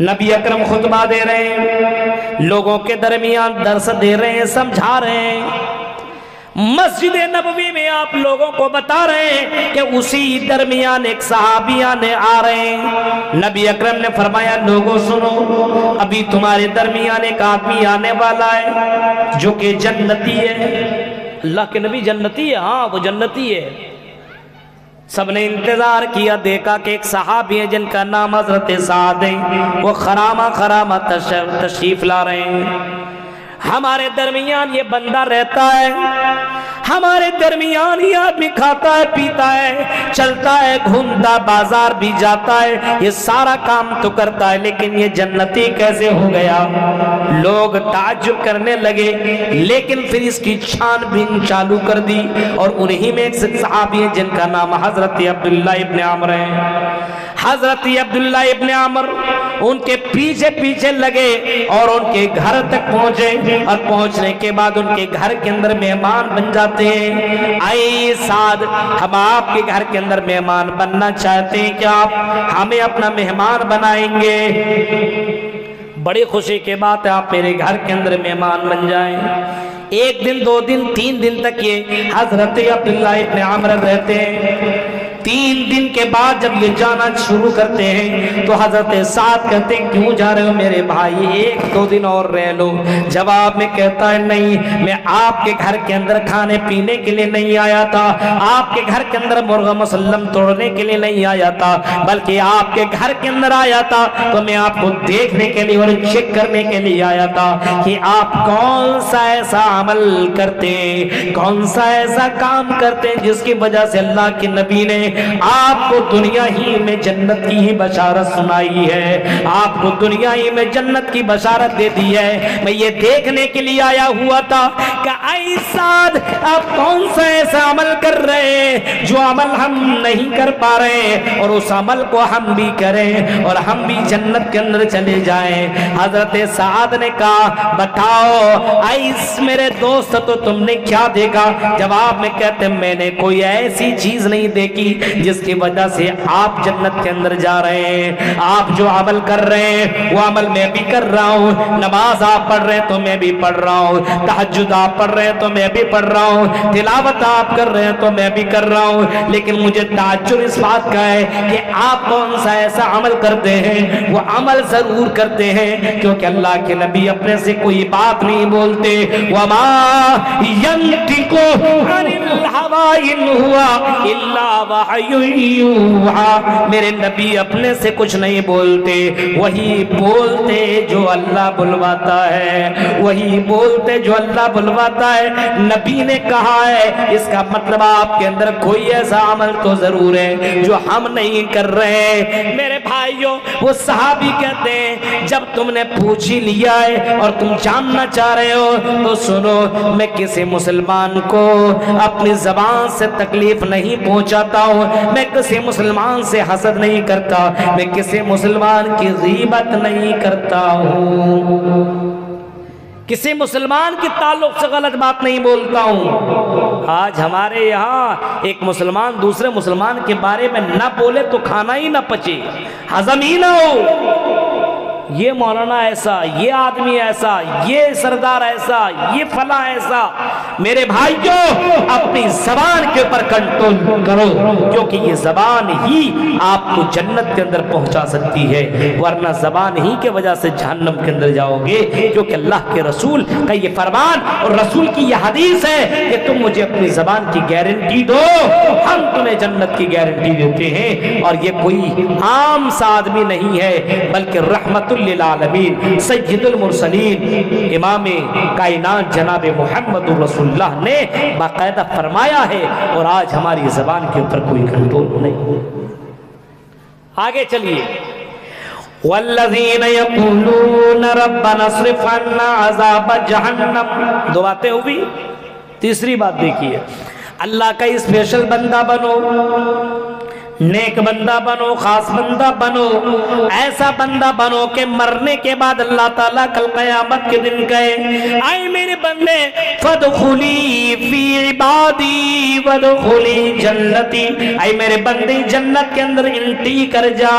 نبی اکرم خطبہ دے رہے ہیں، لوگوں کے درمیان درس دے رہے ہیں، سمجھا رہے ہیں، مسجد نبوی میں آپ لوگوں کو بتا رہے ہیں کہ اسی درمیان ایک صحابی آنے آ رہے ہیں۔ نبی اکرم نے فرمایا لوگوں سنو، ابھی تمہارے درمیان ایک آدمی آنے والا ہے جو کہ جنتی ہے۔ اللہ کے نبی جنتی ہے؟ ہاں وہ جنتی ہے۔ سب نے انتظار کیا، دیکھا کہ ایک صحابی ہے جن کا نام حضرت سعد ہے، وہ خرامہ تشریف لا رہے ہیں۔ ہمارے درمیان یہ بندہ رہتا ہے، ہمارے درمیان یہ آدمی کھاتا ہے، پیتا ہے، چلتا ہے، گھومتا، بازار بھی جاتا ہے، یہ سارا کام تو کرتا ہے، لیکن یہ جنتی کیسے ہو گیا؟ لوگ تعجب کرنے لگے، لیکن پھر اس کی چھان بین چالو کر دی، اور انہی میں ایک صحابی ہے جن کا نام حضرت عبداللہ ابن عمر ہے۔ حضرت عبداللہ ابن عمر ان کے پیچھے پیچھے لگے اور ان کے گھر تک پہنچے، اور پہنچنے کے بعد ان کے گھر کے اندر مہمان بن جاتے ہیں۔ آئے سعد، ہم آپ کے گھر کے اندر مہمان بننا چاہتے ہیں، کیا آپ ہمیں اپنا مہمان بنائیں گے؟ بڑی خوشی کے بات ہے، آپ میرے گھر کے اندر مہمان بن جائیں۔ ایک دن، دو دن، تین دن تک یہ حضرت عبداللہ ابن عمر رہتے ہیں۔ 3 دن کے بعد جب یہ جانا شروع کرتے ہیں تو حضرت سعد کہتے ہیں کیوں جا رہے ہو میرے بھائی، 1-2 دن اور رہ لو۔ جواب میں کہتا ہے نہیں، میں آپ کے گھر کے اندر کھانے پینے کے لیے نہیں آیا تھا، آپ کے گھر کے اندر مرغا مسلم توڑنے کے لیے نہیں آیا تھا، بلکہ آپ کے گھر کے اندر آیا تھا تو میں آپ کو دیکھنے کے لیے اور چیک کرنے کے لیے آیا تھا کہ آپ کون سا ایسا عمل کرتے ہیں، کون سا ایسا کام کرتے ہیں جس کی وجہ سے اللہ کے نبی نے آپ کو دنیا ہی میں جنت کی ہی بشارت سنائی ہے، آپ کو دنیا ہی میں جنت کی بشارت دے دی ہے۔ میں یہ دیکھنے کے لیے آیا ہوا تھا کہ اے سعد، آپ کون سا ایسا عمل کر رہے ہیں جو عمل ہم نہیں کر پا رہے، اور اس عمل کو ہم بھی کریں اور ہم بھی جنت کے اندر چلے جائیں۔ حضرت سعد نے کہا بتاؤ اے میرے دوست، تو تم نے کیا دیکھا؟ جواب میں کہتے میں نے کوئی ایسی چیز نہیں دیکھی جس کی وجہ سے آپ جنت کے اندر جا رہے ہیں۔ آپ جو عمل کر رہے ہیں وہ عمل میں بھی کر رہا ہوں، نماز آپ پڑھ رہے ہیں تو میں بھی پڑھ رہا ہوں، تہجد آپ پڑھ رہے ہیں تو میں بھی پڑھ رہا ہوں، تلاوت آپ کر رہے ہیں تو میں بھی کر رہا ہوں، لیکن مجھے تعجب اس بات کا ہے کہ آپ کون سا ایسا عمل کرتے ہیں۔ وہ عمل ضرور کرتے ہیں کیونکہ اللہ کے نبی اپنے سے کوئی بات نہیں بولتے، وما ينطق عن الهوى ان هو الا وحی یوحی، میرے نبی اپنے سے کچھ نہیں بولتے، وہی بولتے جو اللہ بلواتا ہے، وہی بولتے جو اللہ بلواتا ہے۔ نبی نے کہا ہے، اس کا مطلب آپ کے اندر کوئی ایسا عمل تو ضرور ہے جو ہم نہیں کر رہے۔ میرے بھائیوں، وہ صحابی کہتے ہیں جب تم نے پوچھ ہی لیا ہے اور تم جاننا چاہ رہے ہو تو سنو، میں کسی مسلمان کو اپنی زبان سے تکلیف نہیں پہنچاتا ہوں، میں کسی مسلمان سے حسد نہیں کرتا، میں کسی مسلمان کی غیبت نہیں کرتا ہوں، کسی مسلمان کی تعلق سے غلط بات نہیں بولتا ہوں۔ آج ہمارے یہاں ایک مسلمان دوسرے مسلمان کے بارے میں نہ بولے تو کھانا ہی نہ پچے، ہضم ہی نہ ہو۔ یہ مولانا ایسا، یہ آدمی ایسا، یہ سردار ایسا، یہ فلاں ایسا۔ میرے بھائیوں، اپنی زبان کے اوپر کنٹرول کرو، کیونکہ یہ زبان ہی آپ کو جنت کے اندر پہنچا سکتی ہے، ورنہ زبان ہی کے وجہ سے جہنم کے اندر جاؤ گے، کیونکہ اللہ کے رسول کا یہ فرمان اور رسول کی یہ حدیث ہے کہ تم مجھے اپنی زبان کی گارنٹی دو، ہم تمہیں جنت کی گارنٹی دیتے ہیں۔ اور یہ کوئی عام سا آدمی نہیں ہے، بلکہ رحمت للعالمین سید المرسلین امام کائنات جناب محمد رسول اللہ نے باقاعدہ فرمایا ہے، اور آج ہماری زبان کے اوپر کوئی کنٹرول نہیں۔ آگے چلیے، والذین یقولون ربنا اصرف عنا عذاب جہنم، دو باتیں ہوئی۔ تیسری بات دیکھیے، اللہ کا اسپیشل بندہ بنو، نیک بندہ بنو، خاص بندہ بنو، ایسا بندہ بنو کہ مرنے کے بعد اللہ تعالیٰ کل قیامت کے دن کہے آئے میرے بندے فادخلی فی عبادی وادخلی جنتی، آئے میرے بندے جنت کے اندر انٹری کر جا،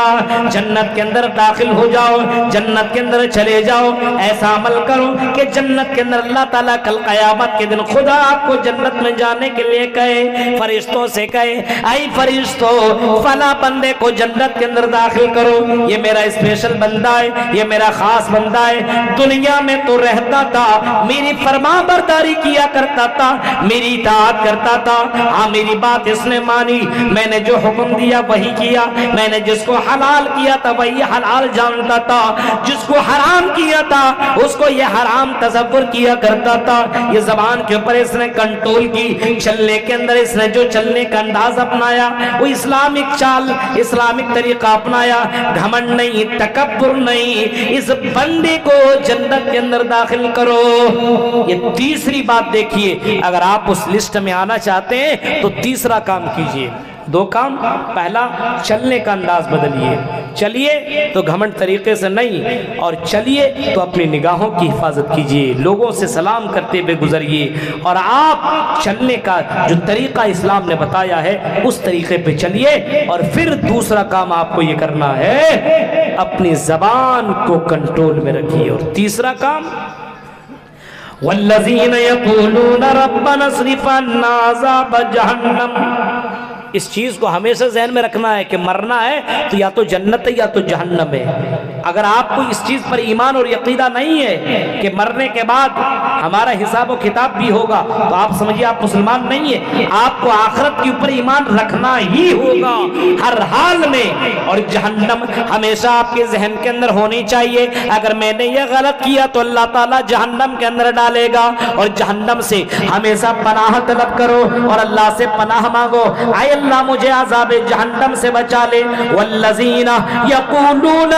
جنت کے اندر داخل ہو جاؤ، جنت کے اندر چلے جاؤ، ایسا عمل کرو کہ جنت کے اندر اللہ تعالیٰ کل قیامت کے دن خدا آپ کو جنت میں جانے کے لیے کہے، فرشتوں سے کہے آئی فرشتوں فلاں بندے کو جنت کے اندر داخل کرو، یہ میرا اسپیشل بندہ ہے، یہ میرا خاص بندہ ہے، دنیا میں تو رہتا تھا، میری فرما برداری کیا کرتا تھا، میری اطاعت کرتا تھا، ہاں میری بات اس نے مانی، میں نے جو حکم دیا وہی کیا، میں نے جس کو حلال کیا تھا وہی حلال جانتا تھا، جس کو حرام کیا تھا اس کو یہ حرام تصور کیا کرتا تھا، یہ زبان کے اوپر اس نے کنٹرول کی، چلنے کے اندر اس نے جو چلنے کا انداز اپنایا وہ اسلامک چال، اسلامک طریقہ اپنایا، گھمنڈ نہیں، تکبر نہیں، اس بندے کو جنت کے اندر داخل کرو۔ یہ تیسری بات دیکھیے، اگر آپ اس لسٹ میں آنا چاہتے ہیں تو تیسرا کام کیجئے، دو کام، پہلا چلنے کا انداز بدلیے، چلیے تو گھمنڈ طریقے سے نہیں، اور چلیے تو اپنی نگاہوں کی حفاظت کیجئے، لوگوں سے سلام کرتے ہوئے گزریے، اور آپ چلنے کا جو طریقہ اسلام نے بتایا ہے اس طریقے پہ چلیے، اور پھر دوسرا کام آپ کو یہ کرنا ہے اپنی زبان کو کنٹرول میں رکھیے، اور تیسرا کام وَالَّذِينَ يَقُولُونَ رَبَّنَا اصْرِفْ عَنَّا عَذَابَ جَهَنَّمَ، اس چیز کو ہمیشہ ذہن میں رکھنا ہے کہ مرنا ہے تو یا تو جنت ہے یا تو جہنم ہے۔ اگر آپ کو اس چیز پر ایمان اور یقینہ نہیں ہے کہ مرنے کے بعد ہمارا حساب و کتاب بھی ہوگا تو آپ سمجھیے آپ مسلمان نہیں ہیں، آپ کو آخرت کے اوپر ایمان رکھنا ہی ہوگا ہر حال میں، اور جہنم ہمیشہ آپ کے ذہن کے اندر ہونی چاہیے، اگر میں نے یہ غلط کیا تو اللہ تعالیٰ جہنم کے اندر ڈالے گا، اور جہنم سے ہمیشہ پناہ طلب کرو اور اللہ سے پناہ مانگو، اے اللہ مجھے عذاب جہنم سے بچا لے۔ والذین یقولون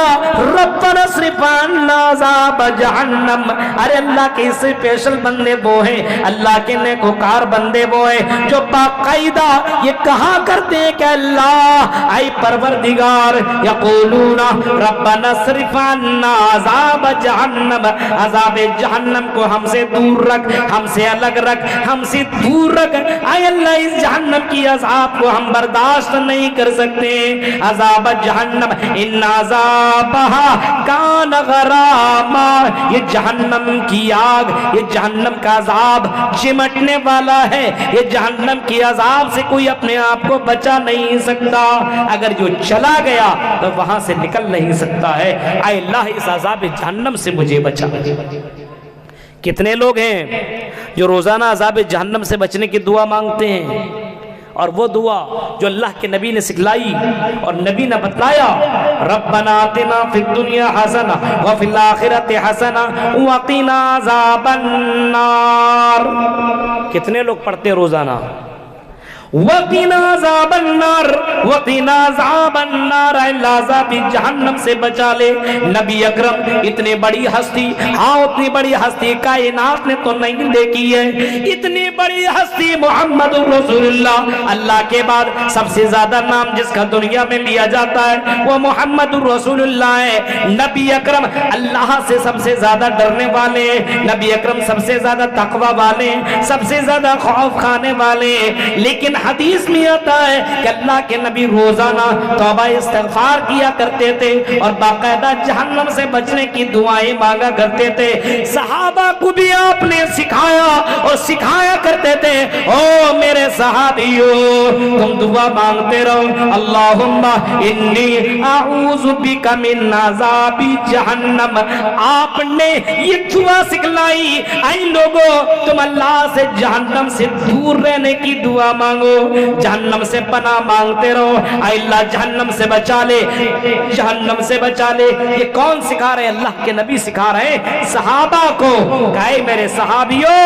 ربنا اصرف عنا عذاب جہنم، ارے اللہ کے اسپیشل بندے وہ ہیں، اللہ کے نیکوکار بندے وہ ہیں جو باقاعدہ یہ کہا کرتے ہیں کہ اللہ اے پروردگار، یقولون ربنا اصرف عنا عذاب جہنم، عذاب جہنم کو ہم سے دور رکھ، ہم سے الگ رکھ، ہم سے دور رکھ، اے اللہ اس جہنم کی عذاب کو ہم برداشت نہیں کر سکتے، عذاب جہنم ان عذابها کان غراما، یہ جہنم کی آگ، یہ جہنم کا عذاب چمٹنے والا ہے، یہ جہنم کی عذاب سے کوئی اپنے آپ کو بچا نہیں سکتا، اگر جو چلا گیا تو وہاں سے نکل نہیں سکتا ہے، اے اللہ اس عذاب جہنم سے مجھے بچا۔ کتنے لوگ ہیں جو روزانہ عذاب جہنم سے بچنے کی دعا مانگتے ہیں، اور وہ دعا جو اللہ کے نبی نے سکھلائی اور نبی نے بتلایا، ربنا آتنا فی الدنیا حسنہ وفی الآخرۃ حسنہ وقنا عذاب النار، کتنے لوگ پڑھتے ہیں روزانہ وقنا عذاب النار، وقنا عذاب النار، اللہ عذاب جہنم سے بچا لے۔ نبی اکرم اتنی بڑی ہستی، ہاں اتنی بڑی ہستی کائنات نے تو نہیں دیکھی ہے، اتنی بڑی ہستی محمد رسول اللہ، اللہ کے بعد سب سے زیادہ نام جس کا دنیا میں لیا جاتا ہے وہ محمد رسول اللہ ہے۔ نبی اکرم اللہ سے سب سے زیادہ ڈرنے والے، نبی اکرم سب سے زیادہ تقوی والے، سب سے زیادہ خوف کھانے والے، لیکن حدیث میں آتا ہے کہ اللہ کے نبی روزانہ توبہ استغفار کیا کرتے تھے اور باقاعدہ جہنم سے بچنے کی دعائیں مانگا کرتے تھے۔ صحابہ کو بھی آپ نے سکھایا اور سکھایا کرتے تھے، او میرے صحابیوں تم دعا مانگتے رہو، اللہم انی اعوذ بک من عذاب جہنم۔ آپ نے یہ دعا سکھلائی، اے لوگوں تم اللہ سے جہنم سے دور رہنے کی دعا مانگو، جہنم سے پناہ مانگتے رہو، اے اللہ جہنم سے بچا لے، جہنم سے بچا لے۔ یہ کون سکھا رہے؟ اللہ کے نبی سکھا رہے صحابہ کو، کہے میرے صحابیوں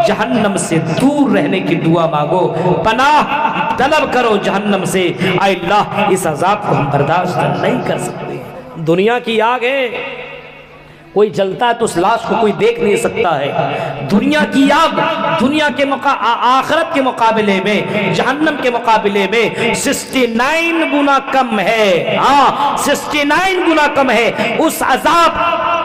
جہنم سے دور رہنے کی دعا مانگو، پناہ طلب کرو جہنم سے، اے اللہ اس عذاب کو ہم برداشت نہیں کر سکتے۔ دنیا کی آگ ہے، کوئی جلتا ہے تو اس لاش کو کوئی دیکھ نہیں سکتا ہے۔ دنیا کی آگ دنیا کے آخرت کے مقابلے میں، جہنم کے مقابلے میں 69 گنا کم ہے۔ ہاں 69 گنا کم ہے۔ اس عذاب،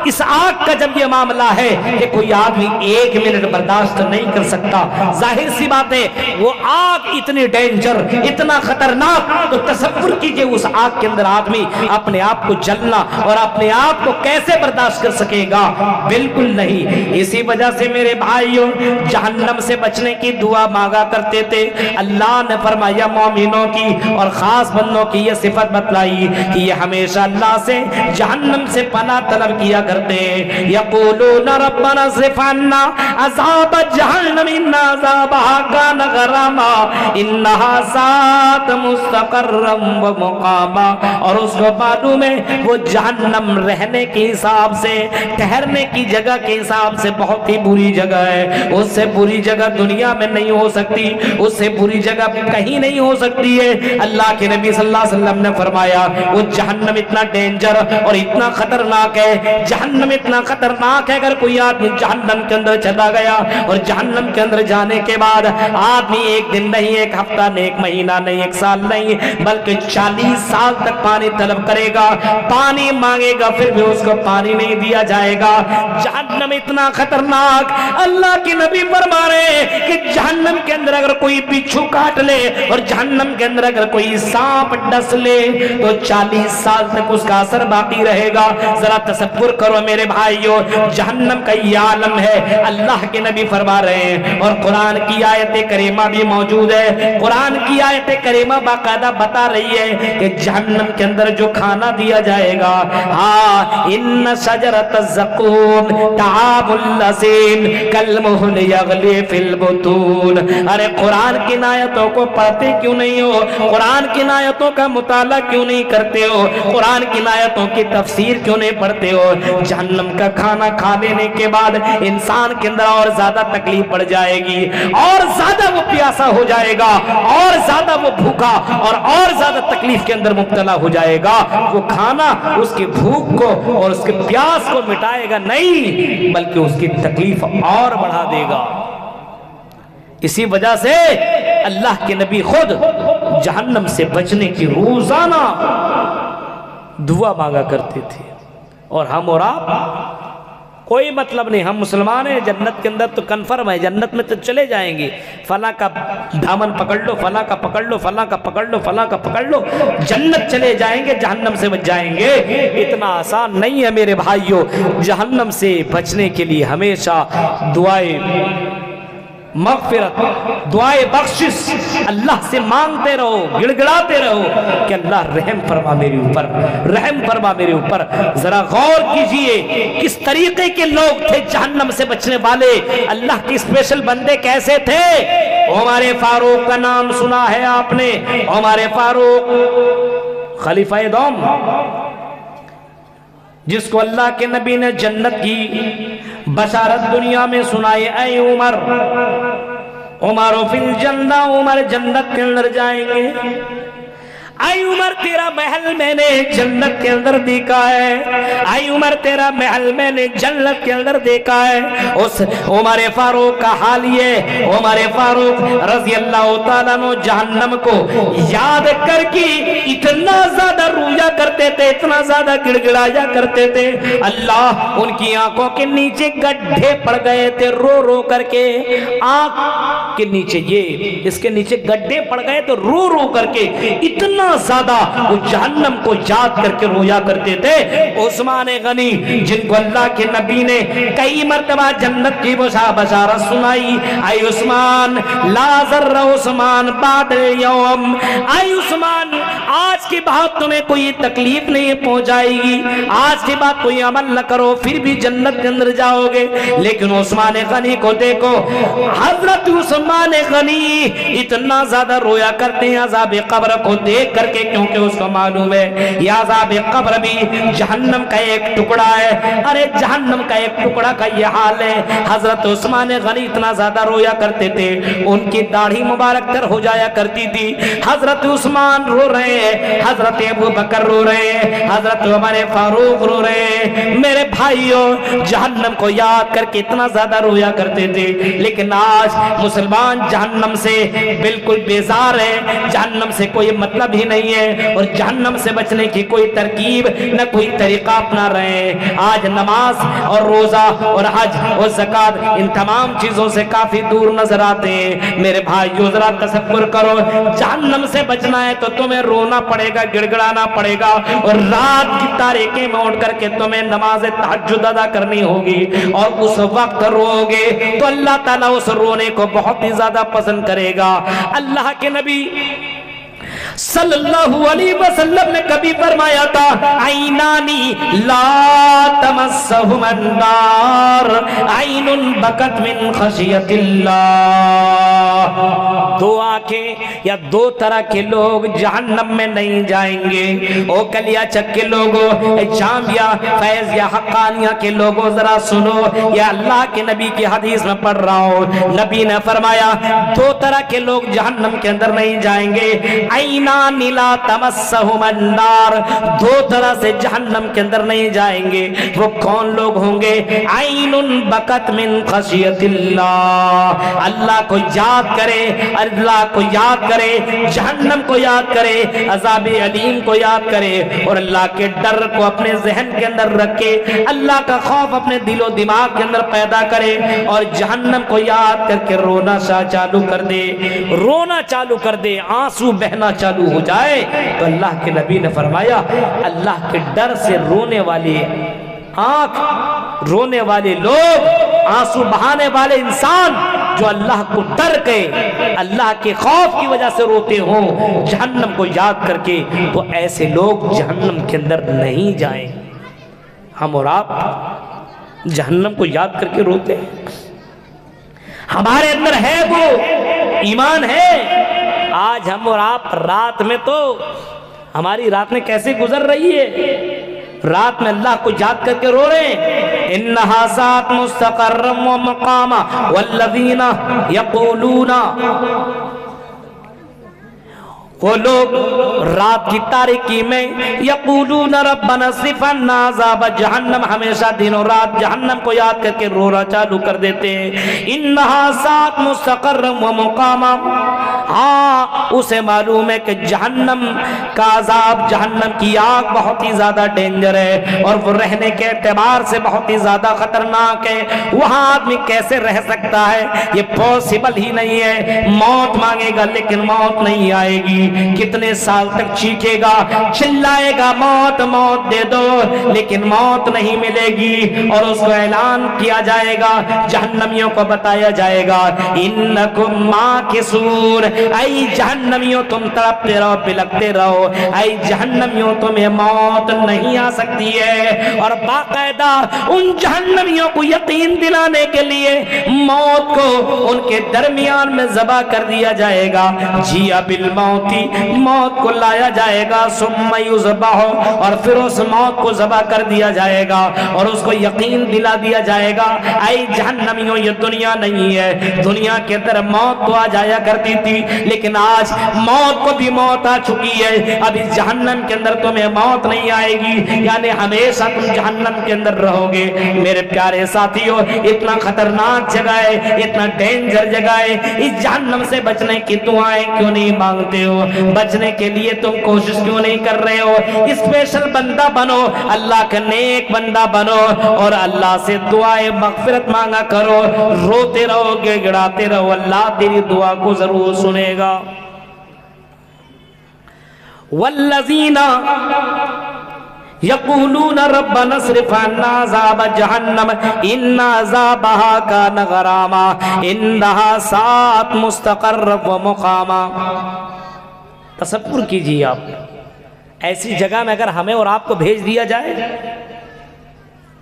اس آگ کا جب یہ معاملہ ہے کہ کوئی آدمی 1 منٹ برداشت نہیں کر سکتا، ظاہر سی بات ہے وہ آگ اتنی ڈینجر، اتنا خطرناک، تو تصور کیجئے اس آگ کے اندر آدمی اپنے آپ کو جلنا اور اپنے آپ کو کیسے برداشت کر سکے گا؟ بالکل نہیں۔ اسی وجہ سے میرے بھائیوں جہنم سے بچنے کی دعا مانگا کرتے تھے۔ اللہ نے فرمایا مومنوں کی اور خاص بندوں کی یہ صفت بتلائی کہ یہ ہمیشہ اللہ سے جہنم سے پناہ طلب کیا کرتے ہیں۔ یقولون ربنا اصرف عنا عذاب جہنم ان عذابها کان غراما انہا ساءت مستقرا ومقاما۔ اور اس کو معلوم ہے وہ جہنم رہنے کے حساب سے، ٹھہرنے کی جگہ کے حساب سے بہت ہی بری جگہ ہے۔ اس سے بری جگہ دنیا میں نہیں ہو سکتی، اس سے بری جگہ کہیں نہیں ہو سکتی ہے۔ اللہ کے نبی صلی اللہ علیہ وسلم نے فرمایا وہ جہنم اتنا ڈینجر اور اتنا خطرناک ہے، جہنم اتنا خطرناک ہے، اگر کوئی آدمی جہنم کے اندر چلا گیا اور جہنم کے اندر جانے کے بعد آدمی 1 دن نہیں، 1 ہفتہ نہیں، 1 مہینہ نہیں، 1 سال نہیں، بلکہ 40 سال تک پانی طلب کرے گا، پانی مانگے گا، پھر بھی اس کو پانی نہیں دیا جائے گا۔ جہنم اتنا خطرناک، اللہ کے نبی فرما رہے ہیں کہ جہنم کے اندر اگر کوئی بچھو کاٹ لے اور جہنم کے اندر اگر کوئی سانپ ڈس لے تو 40 سال تک اس کا اثر باقی رہے گا۔ ذرا تصور کرو میرے بھائیو، جہنم کا یہ عالم ہے، اللہ کے نبی فرما رہے ہیں، اور قرآن کی آیت کریمہ بھی موجود ہے۔ قرآن کی آیت کریمہ باقاعدہ بتا رہی ہے کہ جہنم کے اندر جو کھانا دیا جائے گا، ہاں ان شجرۃ الزقوم طعام الذین کالمہل یغلی فی البطون۔ ارے قرآن کی آیتوں کو پڑھتے کیوں نہیں ہو؟ قرآن کی آیتوں کا مطالعہ کیوں نہیں کرتے ہو؟ قرآن کی آیتوں کی تفسیر کیوں نہیں پڑھتے ہو؟ جہنم کا کھانا کھا لینے کے بعد انسان کے اندر اور زیادہ تکلیف بڑھ جائے گی، اور زیادہ وہ پیاسا ہو جائے گا، اور زیادہ وہ بھوکا اور زیادہ تکلیف کے اندر مبتلا ہو جائے گا۔ وہ کھانا اس کی بھوک کو اور اس کے پیاس کو مٹائے گا نہیں، بلکہ اس کی تکلیف اور بڑھا دے گا۔ اسی وجہ سے اللہ کے نبی خود جہنم سے بچنے کی روزانہ دعا مانگا کرتے تھے، اور ہم اور آپ کوئی مطلب نہیں، ہم مسلمان ہیں، جنت کے اندر تو کنفرم ہے، جنت میں تو چلے جائیں گے، فلاں کا دامن پکڑ لو، فلاں کا پکڑ لو، فلاں کا پکڑ لو، فلاں کا پکڑ لو، جنت چلے جائیں گے، جہنم سے بچ جائیں گے۔ اتنا آسان نہیں ہے میرے بھائیوں۔ جہنم سے بچنے کے لیے ہمیشہ دعائیں مغفرت، دعائے بخشش اللہ سے مانگتے رہو، گڑ گڑاتے رہو کہ اللہ رحم فرما میرے اوپر، رحم فرما میرے اوپر۔ ذرا غور کیجئے کس طریقے کے لوگ تھے جہنم سے بچنے والے، اللہ کے اسپیشل بندے کیسے تھے۔ عمر فاروق کا نام سنا ہے آپ نے، عمر فاروق خلیفہ دوم، جس کو اللہ کے نبی نے جنت کی بشارت دنیا میں سنائی، اے عمر، عمر فی الجنہ، عمر جنت کے اندر جائیں گے۔ اے عمر تیرا محل میں نے جنت کے اندر دیکھا ہے، اے عمر تیرا محل میں نے جنت کے اندر دیکھا ہے۔ اس عمر فاروق کا حال یہ، عمر فاروق رضی اللہ تعالیٰ عنہ جہنم کو یاد کر کے اتنا زیادہ رویا کرتے تھے، اتنا زیادہ گڑ گڑایا کرتے تھے، اللہ ان کی آنکھوں کے نیچے گڈھے پڑ گئے تھے، رو رو کر کے آنکھ کے نیچے، یہ اس کے نیچے گڈھے پڑ گئے تو رو رو کر کے اتنا زیادہ وہ جہنم کو یاد کر کے رویا کرتے تھے۔ عثمان غنی جن کو اللہ کے نبی نے کئی مرتبہ جنت کی بشارت سنائی، اے عثمان لا ذر عثمان بعد اليوم، اے عثمان آج کے بعد تمہیں کوئی تکلیف نہیں پہنچائے گی، آج کے بعد کوئی عمل نہ کرو پھر بھی جنت کے اندر جاؤ گے۔ لیکن عثمان غنی کو دیکھو، حضرت عثمان غنی اتنا زیادہ رویا کرتے ہیں عذاب قبر کو دیکھ کر کے، کیونکہ اس کو معلوم ہے یہ عذاب قبر بھی جہنم کا ایک ٹکڑا ہے۔ ارے جہنم کا ایک ٹکڑا کا یہ حال ہے۔ حضرت عثمان غنی اتنا زیادہ رویا کرتے تھے، ان کی داڑھی مبارک تر ہو جایا کرتی تھی۔ حضرت عثمان رو رہے ہیں، حضرت ابو بکر رو رہے ہیں، حضرت عمر فاروق رو رہے ہیں۔ میرے بھائیوں، جہنم کو یاد کر کے اتنا زیادہ رویا کرتے تھے، لیکن آج مسلمان جہنم سے بالکل بیزار ہے، جہنم سے کوئی مطلب ہی نہیں ہے، اور جہنم سے بچنے کی کوئی ترکیب نہ کوئی طریقہ اپنا رہے ہیں۔ آج نماز اور روزہ اور حج اور زکوٰۃ ان تمام چیزوں سے کافی دور نظر آتے ہیں۔ میرے بھائیو ذرا تصور کرو، جہنم سے بچنا ہے تو تمہیں رونا پڑے گا، گڑ گڑانا پڑے گا، اور رات کی تاریکی میں اٹھ کر کے تمہیں نماز تہجد ادا کرنی ہوگی، اور اس وقت رو گے تو اللہ تعالیٰ اس رونے کو بہت ہی زیادہ پسند کرے گا۔ اللہ کے نبی صلی اللہ علیہ وسلم نے کبھی فرمایا تھا، عینانی لا تمسہم النار، عین بکت من خشیت اللہ۔ دو آنکھیں یا دو طرح کے لوگ جہنم میں نہیں جائیں گے۔ او کلیا چک کے لوگوں، جامعہ فیض یا حقانیہ کے لوگوں ذرا سنو، یا اللہ کے نبی کی حدیث میں پڑھ رہا ہوں، نبی نے فرمایا دو طرح کے لوگ جہنم کے اندر نہیں جائیں گے۔ عینان لا تمسہم النار، دو طرح سے جہنم کے اندر نہیں جائیں گے۔ وہ کون لوگ ہوں گے؟ عین بکت من خشیت اللہ، اللہ کو یاد کرے، اللہ کو یاد کرے، جہنم کو یاد کرے، عذاب علیم کو یاد کرے، اور اللہ کے ڈر کو اپنے ذہن کے اندر رکھے، اللہ کا خوف اپنے دل و دماغ کے اندر پیدا کرے، اور جہنم کو یاد کر کے رونا چالو کر دے، رونا چالو کر دے، آنسو بہنا چالو ہو جائے، تو اللہ کے نبی نے فرمایا اللہ کے ڈر سے رونے والے آنکھ، رونے والے لوگ، آنسو بہانے والے انسان جو اللہ کو ڈر کے، اللہ کے خوف کی وجہ سے روتے ہوں جہنم کو یاد کر کے، تو ایسے لوگ جہنم کے اندر نہیں جائیں۔ ہم اور آپ جہنم کو یاد کر کے روتے ہیں، ہمارے اندر ہے وہ ایمان ہے۔ آج ہم اور آپ رات میں تو ہماری رات میں کیسے گزر رہی ہے، رات میں اللہ کو یاد کر کے رو رہے ہیں۔ انہا سات مستقرم و مقاما والذین یقولون، وہ لوگ رات کی تاریکی میں یقولون ربنا اصرف عنا عذاب جہنم، ہمیشہ دن و رات جہنم کو یاد کر کے رونا چالو کر دیتے ہیں۔ انہا سات مستقرم و مقاما، ہاں اسے معلوم ہے کہ جہنم کا عذاب، جہنم کی آگ بہت ہی زیادہ ڈینجر ہے، اور وہ رہنے کے اعتبار سے بہت ہی زیادہ خطرناک ہے۔ وہاں آدمی کیسے رہ سکتا ہے، یہ پاسبل ہی نہیں ہے۔ موت مانگے گا لیکن موت نہیں آئے گی، کتنے سال تک چیخے گا، چلائے گا موت موت دے دو، لیکن موت نہیں ملے گی، اور اس کو اعلان کیا جائے گا، جہنمیوں کو بتایا جائے گا، انکم ماکثون، اے جہنمیوں تم تڑپتے رہو، بلکتے رہو، اے جہنمیوں تمہیں موت نہیں آ سکتی ہے۔ اور باقاعدہ ان جہنمیوں کو یقین دلانے کے لیے موت کو ان کے درمیان میں ذبح کر دیا جائے گا، جیا بالموت، موت کو لایا جائے گا، ثم یذبح، اور پھر اس موت کو ذبح کر دیا جائے گا، اور اس کو یقین دلا دیا جائے گا، اے جہنمیوں یہ دنیا نہیں ہے، دنیا کے اندر موت تو آ جایا کرتی تھی، لیکن آج موت کو بھی موت آ چکی ہے، اب اس جہنم کے اندر تمہیں موت نہیں آئے گی، یعنی ہمیشہ تم جہنم کے اندر رہو گے۔ میرے پیارے ساتھیوں، اتنا خطرناک جگہ ہے، اتنا ڈینجر جگہ ہے، اس جہنم سے بچنے کی دعائیں کیوں نہیں مانگتے ہو؟ بچنے کے لیے تم کوشش کیوں نہیں کر رہے ہو؟ اسپیشل بندہ بنو، اللہ کا نیک بندہ بنو، اور اللہ سے دعائیں مغفرت مانگا کرو، روتے رہو گے، گڑاتے رہو، اللہ تیری دعا کو ضرور سنے گا۔ والذین یقولون ربنا اصرف عنا عذاب جہنم ان عذابها کان غراما انها ساءت مستقرا و مقاما۔ تصور کیجئے آپ، ایسی جگہ میں اگر ہمیں اور آپ کو بھیج دیا جائے،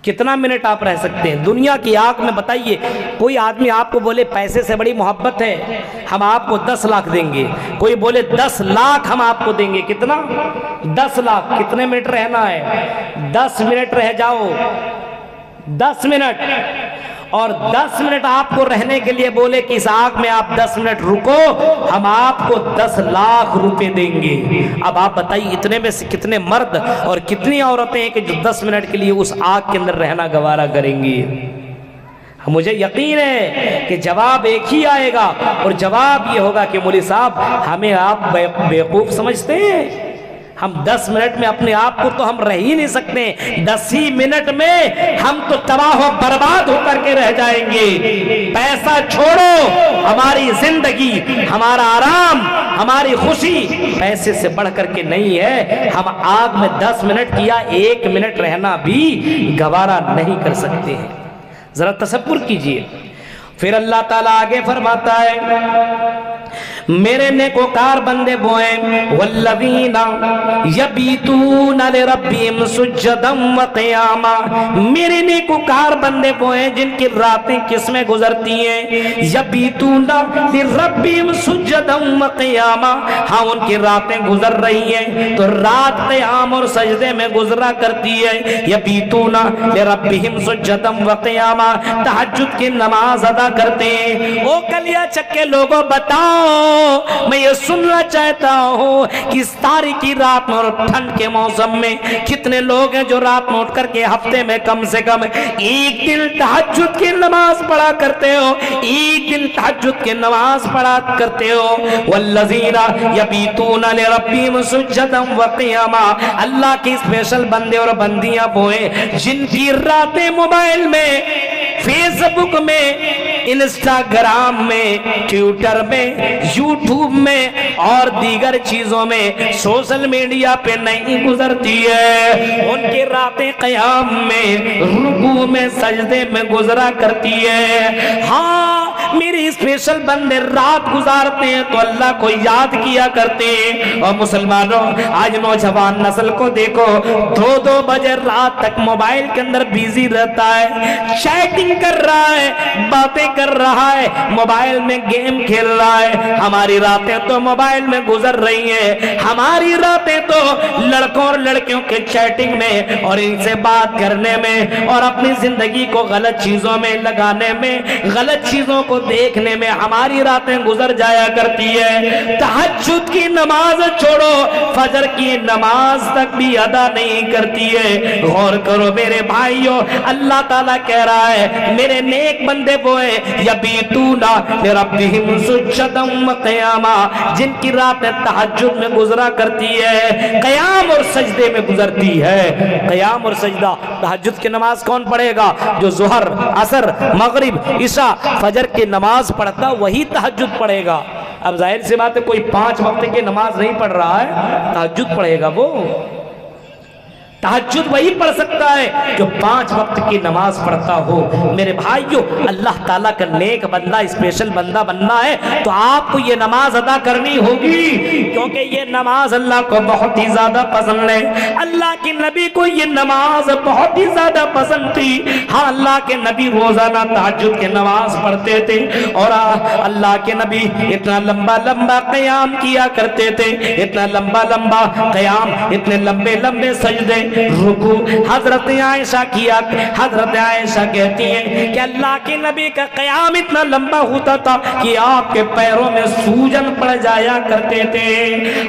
کتنا منٹ آپ رہ سکتے ہیں دنیا کی آگ میں؟ بتائیے، کوئی آدمی آپ کو بولے پیسے سے بڑی محبت ہے، ہم آپ کو 10 لاکھ دیں گے، کوئی بولے 10 لاکھ ہم آپ کو دیں گے، کتنا؟ 10 لاکھ۔ کتنے منٹ رہنا ہے؟ 10 منٹ رہ جاؤ، 10 منٹ، اور 10 منٹ آپ کو رہنے کے لیے بولے کہ اس آگ میں آپ 10 منٹ رکو، ہم آپ کو 10 لاکھ روپے دیں گے۔ اب آپ بتائیے اتنے میں سے کتنے مرد اور کتنی عورتیں ہیں کہ جو 10 منٹ کے لیے اس آگ کے اندر رہنا گوارا کریں گی؟ مجھے یقین ہے کہ جواب ایک ہی آئے گا، اور جواب یہ ہوگا کہ مولوی صاحب ہمیں آپ بیوقوف سمجھتے ہیں؟ ہم 10 منٹ میں اپنے آپ کو تو ہم رہ ہی نہیں سکتے، 10 ہی منٹ میں ہم تو تباہ و برباد ہو کر کے رہ جائیں گے۔ پیسہ چھوڑو، ہماری زندگی، ہمارا آرام، ہماری خوشی پیسے سے بڑھ کر کے نہیں ہے۔ ہم آگ میں 10 منٹ کیا 1 منٹ رہنا بھی گوارا نہیں کر سکتے ہیں۔ ذرا تصور کیجئے۔ پھر اللہ تعالیٰ آگے فرماتا ہے میرے نیکوکار بندے وہ ہیں والذین یبیتون لربہم سجدا وقیاما، میرے نیکوکار بندے وہ ہیں جن کی راتیں کس میں گزرتی ہیں؟ یبیتون لربہم سجدا وقیاما، ہاں ان کی راتیں گزر رہی ہیں تو رات قیام اور سجدے میں گزرا کرتی ہے۔ یبیتون لربہم سجدا وقیاما، تہجد کی نماز ادا کرتے ہیں۔ او کلیا چکے لوگوں بتاؤ، میں یہ سننا چاہتا ہوں کہ اس تاریکی رات میں اور ٹھنڈ کے موسم میں کتنے لوگ ہیں جو رات میں اٹھ کر کے ہفتے میں کم سے کم 1 دن تہجد کی نماز پڑھا کرتے ہو، 1 دن تہجد کی نماز پڑھا کرتے ہو۔ والذین یبیتون لربہم سجدا وقیاما، اللہ کی اسپیشل بندے اور بندیاں وہ ہیں جن کی راتیں موبائل میں، فیس بک میں، انسٹاگرام میں، ٹویٹر میں، یوٹیوب میں اور دیگر چیزوں میں، سوشل میڈیا پہ نہیں گزرتی ہے، ان کی راتیں قیام میں، رکوع میں، سجدے میں گزرا کرتی ہے۔ ہاں میری اسپیشل بندے رات گزارتے ہیں تو اللہ کو یاد کیا کرتے ہیں۔ اور مسلمانوں آج نوجوان نسل کو دیکھو، 2-2 بجے رات تک موبائل کے اندر بیزی رہتا ہے، چیٹنگ کر رہا ہے، باتیں کر رہا ہے، موبائل میں گیم کھیل رہا ہے۔ ہماری راتیں تو موبائل میں گزر رہی ہیں، ہماری راتیں تو لڑکوں اور لڑکیوں کے چیٹنگ میں اور ان سے بات کرنے میں اور اپنی زندگی کو غلط چیزوں میں لگانے میں، غلط چیزوں کو دیکھنے میں ہماری راتیں گزر جایا کرتی ہے۔ تہجد کی نماز چھوڑو، فجر کی نماز تک بھی ادا نہیں کرتی ہے۔ غور کرو میرے بھائیوں، اللہ تعالیٰ کہہ رہا ہے میرے نیک بندے وہ ہیں یبیتون لربہم سجدا وقیاما، جن کی راتیں تہجد میں گزرا کرتی ہے، قیام اور سجدے میں گزرتی ہے۔ قیام اور سجدہ، تہجد کی نماز کون پڑھے گا؟ جو ظہر، عصر، مغرب، عشاء، فجر کی نماز پڑھتا وہی تہجد پڑھے گا۔ اب ظاہر سی بات ہے کوئی 5 وقت کی نماز نہیں پڑھ رہا ہے، تہجد پڑھے گا وہ۔ تہجد وہی پڑھ سکتا ہے جو 5 وقت کی نماز پڑھتا ہو۔ میرے بھائیو، اللہ تعالیٰ کا نیک بندہ، اسپیشل بندہ بننا ہے تو آپ کو یہ نماز ادا کرنی ہوگی، کیونکہ یہ نماز اللہ کو بہت ہی زیادہ پسند ہے۔ اللہ کے نبی کو یہ نماز بہت ہی زیادہ پسند تھی۔ ہاں اللہ کے نبی روزانہ تہجد کی نماز پڑھتے تھے، اور اللہ کے نبی اتنا لمبا لمبا قیام کیا کرتے تھے، اتنا لمبا لمبا قیام، اتنے لمبے لمبے سجدے، رکوع۔ حضرت عائشہ کیا، حضرت عائشہ کہتی ہیں کہ اللہ کے نبی کا قیام اتنا لمبا ہوتا تھا کہ آپ کے پیروں میں سوجن پڑ جایا کرتے تھے،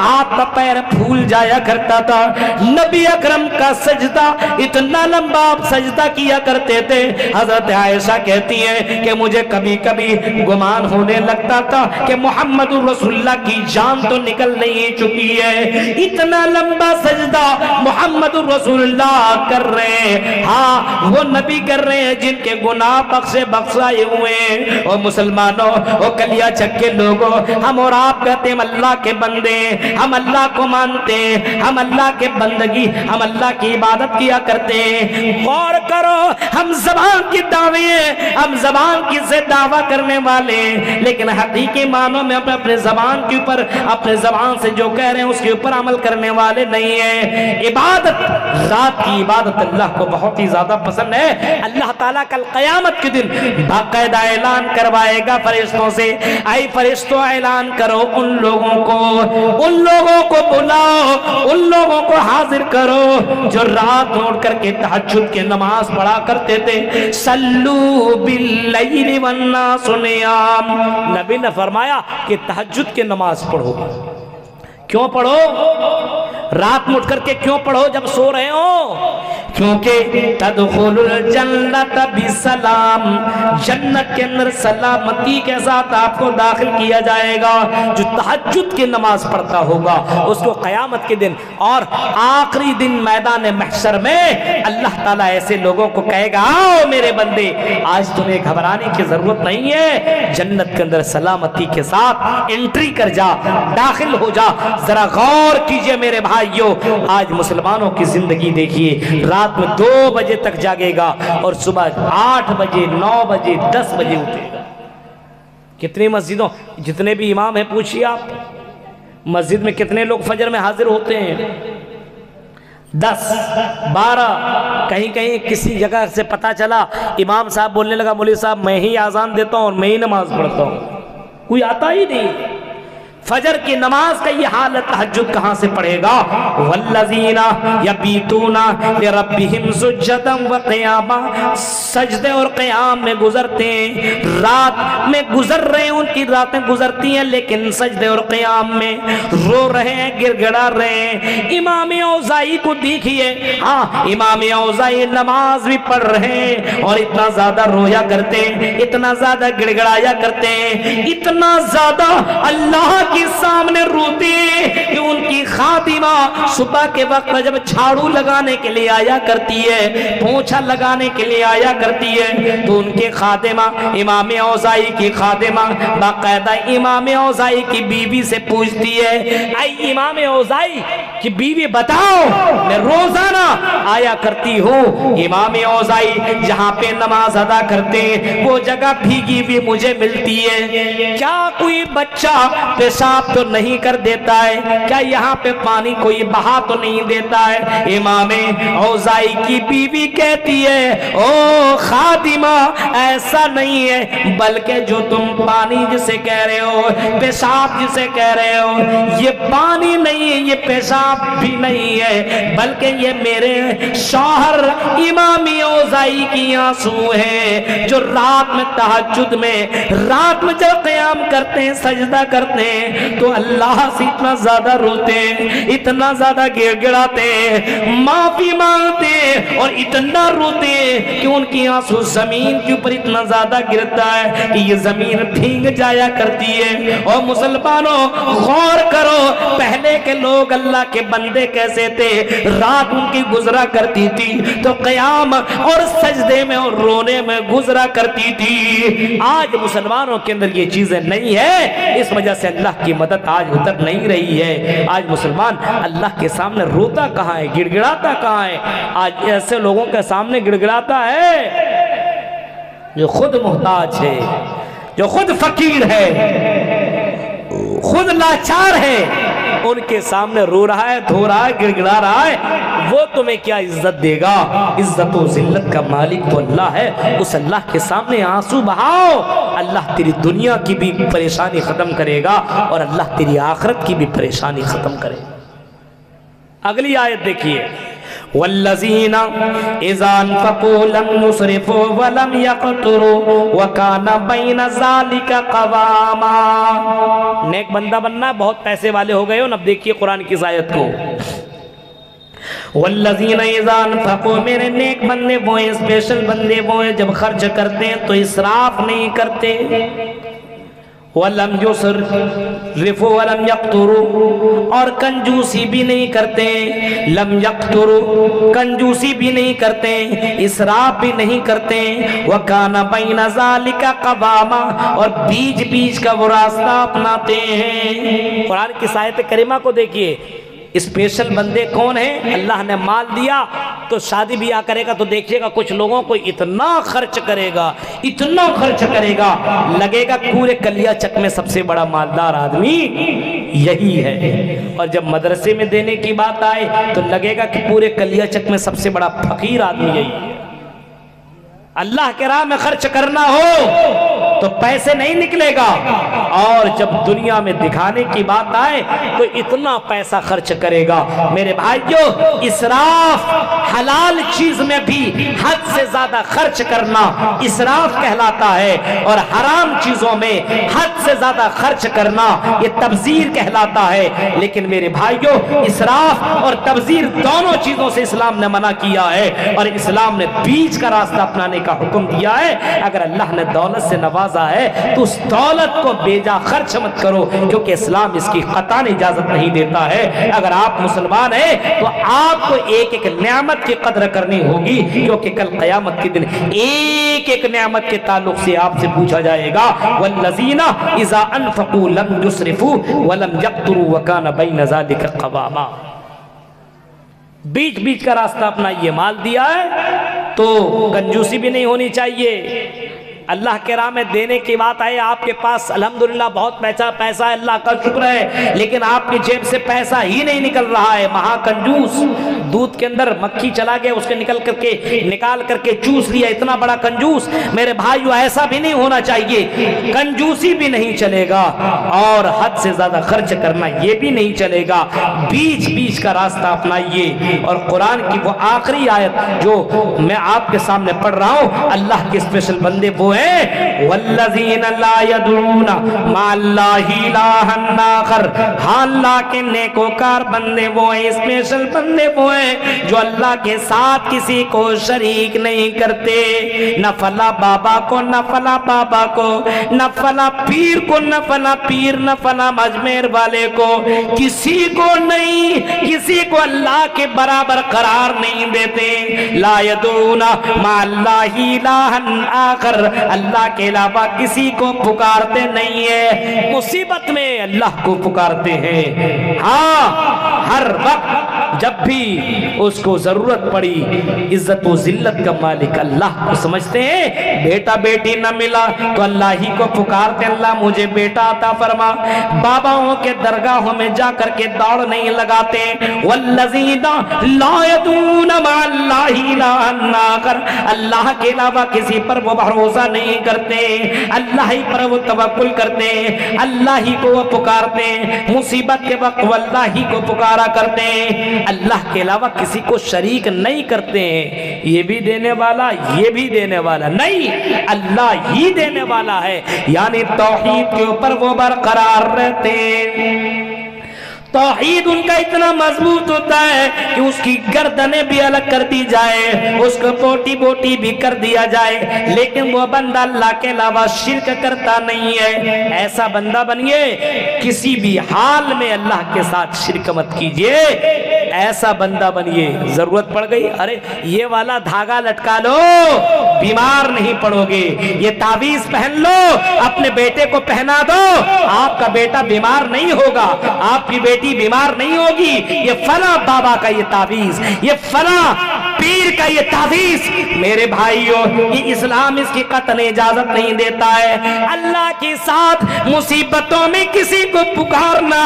آپ کا پیر پھول جایا کرتا تھا۔ نبی اکرم کا سجدہ اتنا لمبا آپ سجدہ کیا کرتے تھے، حضرت عائشہ کہتی ہیں کہ مجھے کبھی کبھی گمان ہونے لگتا تھا کہ محمد رسول اللہ کی جان تو نکل نہیں چکی ہے، اتنا لمبا سجدہ محمد رسول اللہ کر رہے ہیں۔ ہاں وہ نبی کر رہے ہیں جن کے گناہ بخشائے ہوئے ہیں۔ اور مسلمانوں، اور کلیا چکے لوگوں، ہم اور آپ کہتے ہیں اللہ کے بندے، ہم اللہ کو مانتے ہیں، ہم اللہ کے بندگی، ہم اللہ کی عبادت کیا کرتے ہیں۔ غور کرو، ہم زبان کی دعوی ہیں، ہم زبان کی سے دعویٰ کرنے والے ہیں، لیکن حقیقی معنوں میں اپنے زبان کے اوپر، اپنے زبان سے جو کہہ رہے ہیں اس کے اوپر عمل کرنے والے نہیں ہیں۔ عبادت رات کی عبادت اللہ کو بہت ہی زیادہ پسند ہے۔ اللہ تعالیٰ کل قیامت کے دن باقاعدہ اعلان کروائے گا فرشتوں سے، اے فرشتوں اعلان کرو ان لوگوں کو بلاؤ، ان لوگوں کو حاضر کرو جو رات اٹھ کر کے تہجد کی نماز پڑھا کرتے تھے۔ صلو باللیل والناس نیام، نبی نے فرمایا کہ تہجد کی نماز پڑھو۔ کیوں پڑھو؟ رات میں اٹھ کر کے کیوں پڑھو جب سو رہے ہو؟ کیونکہ تدخل الجنت بسلام، جنت کے اندر سلامتی کے ساتھ آپ کو داخل کیا جائے گا۔ جو تہجد کی نماز پڑھتا ہوگا اس کو قیامت کے دن اور آخری دن میدان محشر میں اللہ تعالیٰ ایسے لوگوں کو کہے گا، آؤ میرے بندے، آج تمہیں گھبرانے کی ضرورت نہیں ہے، جنت کے اندر سلامتی کے ساتھ انٹری کر جا، داخل ہو جا۔ ذرا غور کیجئے میرے بھائیوں، آج مسلمانوں کی زندگی دیکھیے، رات میں 2 بجے تک جاگے گا اور صبح 8 بجے 9 بجے 10 بجے اٹھے گا۔ کتنی مسجدوں، جتنے بھی امام ہیں پوچھئے آپ، مسجد میں کتنے لوگ فجر میں حاضر ہوتے ہیں؟ 10 12، کہیں کہیں کسی جگہ سے پتا چلا امام صاحب بولنے لگا، مولوی صاحب میں ہی آذان دیتا ہوں اور میں ہی نماز پڑھتا ہوں، کوئی آتا ہی نہیں۔ فجر کی نماز کا یہ حالت تہجد کہاں سے پڑھے گا؟ والذین یبیتون لربہم سجدا وقیاما، سجدے اور قیام میں گزرتے ہیں، رات میں گزر رہے ہیں، ان کی راتیں گزرتی ہیں لیکن سجدے اور قیام میں رو رہے ہیں، گر گڑا رہے ہیں۔ امام اوزاعی کو دیکھیے، ہاں امام اوزاعی نماز بھی پڑھ رہے ہیں اور اتنا زیادہ رویا کرتے ہیں، اتنا زیادہ گڑ گڑایا کرتے ہیں، اتنا زیادہ اللہ کی سامنے روتے کہ ان کی خادمہ صبح کے وقت جب جھاڑو لگانے کے لیے آیا کرتی ہے، پونچھا لگانے کے لیے آیا کرتی ہے، تو ان کے خادمہ امام اوزاعی کی خادمہ باقاعدہ امام اوزاعی کی بیوی سے پوچھتی ہے، اے امام اوزاعی کی بیوی بتاؤ، میں روزانہ آیا کرتی ہوں، امام اوزاعی جہاں پہ نماز ادا کرتے ہیں وہ جگہ بھیگی بھی مجھے ملتی ہے، کیا کوئی بچہ پیشاب تو نہیں کر دیتا ہے؟ کیا یہاں پہ پانی کوئی بہا تو نہیں دیتا ہے؟ امام اوزاعی کی بیوی کہتی ہے، او خادمہ ایسا نہیں ہے، بلکہ جو تم پانی جسے کہہ رہے ہو، پیشاب جسے کہہ رہے ہو، یہ پانی نہیں ہے، یہ پیشاب بھی نہیں ہے، بلکہ یہ میرے شوہر امام اوزاعی کی آنسو ہے، جو رات میں تہجد میں رات میں جب قیام کرتے ہیں، سجدہ کرتے ہیں تو اللہ سے اتنا زیادہ روتے ہیں، اتنا زیادہ گر گڑاتے ہیں، معافی مانگتے ہیں اور اتنا روتے ہیں کہ ان کی آنسو زمین کے اوپر اتنا زیادہ گرتا ہے کہ یہ زمین بھیگ جایا کرتی ہے۔ اور مسلمانوں غور کرو، پہلے کے لوگ اللہ کے بندے کیسے تھے؟ رات ان کی گزرا کرتی تھی تو قیام اور سجدے میں اور رونے میں گزرا کرتی تھی۔ آج مسلمانوں کے اندر یہ چیزیں نہیں ہے، اس وجہ سے اللہ کی مدد آج اتر نہیں رہی ہے۔ آج مسلمان اللہ کے سامنے روتا کہاں ہے، گڑ گڑاتا کہاں ہے؟ آج ایسے لوگوں کے سامنے گڑ گڑاتا ہے جو خود محتاج ہے، جو خود فقیر ہے، خود لاچار ہے، ان کے سامنے رو رہا ہے، دھو رہا ہے، گڑ گڑا رہا ہے، وہ تمہیں کیا عزت دے گا؟ عزت و ذلت کا مالک تو اللہ ہے، اس اللہ کے سامنے آنسو بہاؤ، اللہ تیری دنیا کی بھی پریشانی ختم کرے گا اور اللہ تیری آخرت کی بھی پریشانی ختم کرے گا۔ اگلی آیت دیکھیے، والذین اذا انفقوا لم يسرفوا ولم يقتروا وكان بين ذلك قواما۔ نیک بندہ بننا ہے، بہت پیسے والے ہو گئے ہو، اب دیکھیے قرآن کی آیت کو، والذین اذا انفقوا، میرے نیک بندے وہ ہیں، اسپیشل بندے وہ ہیں جب خرچ کرتے ہیں تو اسراف نہیں کرتے، وَلَمْ يُسْرِفُوا وَلَمْ يَقْتُرُوا، اور کنجوسی بھی نہیں کرتے، لم یقتروا کنجوسی بھی نہیں کرتے، اسراف بھی نہیں کرتے، وَكَانَ بَيْنَ ذَلِكَ قَوَامًا، اور بیچ بیچ کا وہ راستہ اپناتے ہیں۔ قرآن کی آیت کریمہ کو دیکھیے، اسپیشل بندے کون ہیں؟ اللہ نے مال دیا تو شادی بیاہ کرے گا تو دیکھیے گا کچھ لوگوں کو اتنا خرچ کرے گا، اتنا خرچ کرے گا، لگے گا پورے کلیا چک میں سب سے بڑا مالدار آدمی یہی ہے، اور جب مدرسے میں دینے کی بات آئے تو لگے گا کہ پورے کلیا چک میں سب سے بڑا فقیر آدمی یہی ہے۔ اللہ کے راہ میں خرچ کرنا ہو تو پیسے نہیں نکلے گا، اور جب دنیا میں دکھانے کی بات آئے تو اتنا پیسہ خرچ کرے گا۔ میرے بھائیو، اسراف حلال چیز میں بھی حد سے زیادہ خرچ کرنا اسراف کہلاتا ہے، اور حرام چیزوں میں حد سے زیادہ خرچ کرنا یہ تبذیر کہلاتا ہے۔ لیکن میرے بھائیو، اسراف اور تبذیر دونوں چیزوں سے اسلام نے منع کیا ہے، اور اسلام نے بیچ کا راستہ اپنانے کا حکم دیا ہے۔ اگر اللہ نے دولت سے نوازا ہے تو اس دولت کو بے جا خرچ مت کرو، کیونکہ اسلام اس کی قطعاً اجازت نہیں دیتا ہے۔ اگر آپ مسلمان ہیں تو آپ کو ایک ایک نعمت کی قدر کرنی ہوگی، کیونکہ کل قیامت کے دن ایک ایک نعمت کے تعلق سے آپ سے پوچھا جائے گا۔ وَالَّذِينَ إِذَا أَنفَقُوا لَمْ يُسْرِفُوا وَلَمْ يَقْتُرُوا وَكَانَ بَيْنَ ذَلِكَ قَوَامًا۔ بیچ بیچ کا راستہ اپنا یہ مال دیا ہے تو کنجوسی بھی نہیں ہونی چاہیے۔ اللہ کے راہ میں دینے کی بات ہے، آپ کے پاس الحمدللہ بہت پیسہ ہے، اللہ کا شکر ہے، لیکن آپ کی جیب سے پیسہ ہی نہیں نکل رہا ہے، مہا کنجوس۔ دودھ کے اندر مکھی چلا گیا، اس کے نکال کر کے چوس لیا، اتنا بڑا کنجوس۔ میرے بھائیو، ایسا بھی نہیں ہونا چاہیے، کنجوسی بھی نہیں چلے گا، اور حد سے زیادہ خرچ کرنا یہ بھی نہیں چلے گا۔ بیچ بیچ کا راستہ اپنائیے۔ اور قرآن کی وہ آخری آیت جو میں آپ کے سامنے پڑھ رہا ہوں، اللہ کے اسپیشل بندے وہ والذین لا یدعون مع اللہ الہا آخر، ہاں اللہ کے نیکوکار بندے وہ ہیں، اسپیشل بندے وہ ہیں جو اللہ کے ساتھ کسی کو شریک نہیں کرتے، نہ فلا بابا کو، نہ فلا بابا کو، نہ فلا پیر کو، نہ فلا پیر، نہ فلا مجمیر والے کو، کسی کو نہیں، کسی کو اللہ کے برابر قرار نہیں دیتے۔ لا یدعون مع اللہ الہا آخر، اللہ کے علاوہ کسی کو پکارتے نہیں ہے، مصیبت میں اللہ کو پکارتے ہیں۔ ہاں، ہر وقت جب بھی اس کو ضرورت پڑی، عزت و ذلت کا مالک اللہ کو سمجھتے ہیں۔ بیٹا بیٹی نہ ملا تو اللہ ہی کو پکارتے، اللہ مجھے بیٹا عطا فرما۔ باباؤں کے درگاہوں میں جا کر کے دوڑ نہیں لگاتے۔ والذین لا یدعون مع اللہ الہا آخر، اللہ کے علاوہ کسی پر وہ بھروسہ نہیں کرتے، اللہ ہی پر وہ توکل کرتے، اللہ ہی کو وہ پکارتے، مصیبت کے وقت وہ اللہ ہی کو پکارا کرتے، اللہ کے علاوہ کسی کو شریک نہیں کرتے ہیں۔ یہ بھی دینے والا، یہ بھی دینے والا نہیں، اللہ ہی دینے والا ہے، یعنی توحید کے اوپر وہ برقرار رہتے ہیں۔ توحید ان کا اتنا مضبوط ہوتا ہے کہ اس کی گردنیں بھی الگ کر دی جائے، اس کو بوٹی بوٹی بھی کر دیا جائے، لیکن وہ بندہ اللہ کے علاوہ شرک کرتا نہیں ہے۔ ایسا بندہ بنیے، کسی بھی حال میں اللہ کے ساتھ شرک مت کیجئے، ایسا بندہ بنیے۔ ضرورت پڑ گئی، ارے یہ والا دھاگا لٹکا لو، بیمار نہیں پڑو گے۔ یہ تعویذ پہن لو، اپنے بیٹے کو پہنا دو، آپ کا بیٹا بیمار نہیں ہوگا، آپ کی بیٹی بیمار نہیں ہوگی۔ یہ فلاں بابا کا یہ تعویذ، یہ فلاں پیر کا یہ تعویذ، میرے بھائیوں، یہ اسلام اس کی قطعی اجازت نہیں دیتا ہے۔ اللہ کے ساتھ مصیبتوں میں کسی کو پکارنا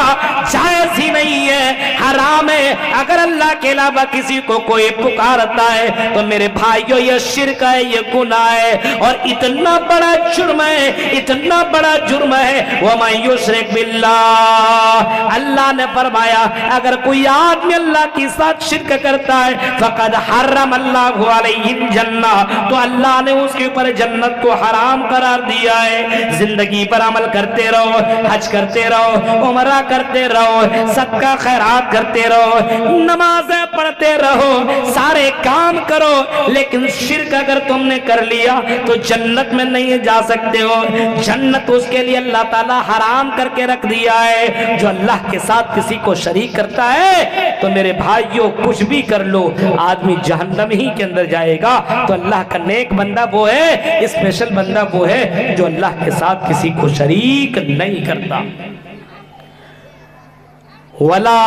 جائز ہی نہیں ہے، حرام ہے۔ اگر اللہ کے علاوہ کسی کو کوئی پکارتا ہے تو میرے بھائیوں یہ شرک ہے، یہ گناہ ہے، اور اتنا بڑا جرم ہے، اتنا بڑا جرم ہے۔ وَمَن يُشْرِكْ بِاللَّهِ، اللہ نے فرمایا اگر کوئی آدمی اللہ کے ساتھ شرک کرتا ہے فقد حرم اللہ علیہ الجنہ، تو اللہ نے اس کے اوپر جنت کو حرام قرار دیا ہے۔ زندگی پر عمل کرتے رہو، حج کرتے رہو، عمرہ کرتے رہو، صدقہ خیرات کرتے رہو، نمازیں پڑھتے رہو، سارے کام کرو، لیکن شرک اگر تم نے کر لیا تو جنت میں نہیں جا سکتے ہو۔ جنت اس کے لیے اللہ تعالیٰ حرام کر کے رکھ دیا ہے۔ جو اللہ کے ساتھ کسی کو شریک کرتا ہے تو میرے بھائیوں کچھ بھی کر لو، آدمی جہنم ہی کے اندر جائے گا۔ تو اللہ کا نیک بندہ وہ ہے، اسپیشل بندہ وہ ہے جو اللہ کے ساتھ کسی کو شریک نہیں کرتا۔ وَلَا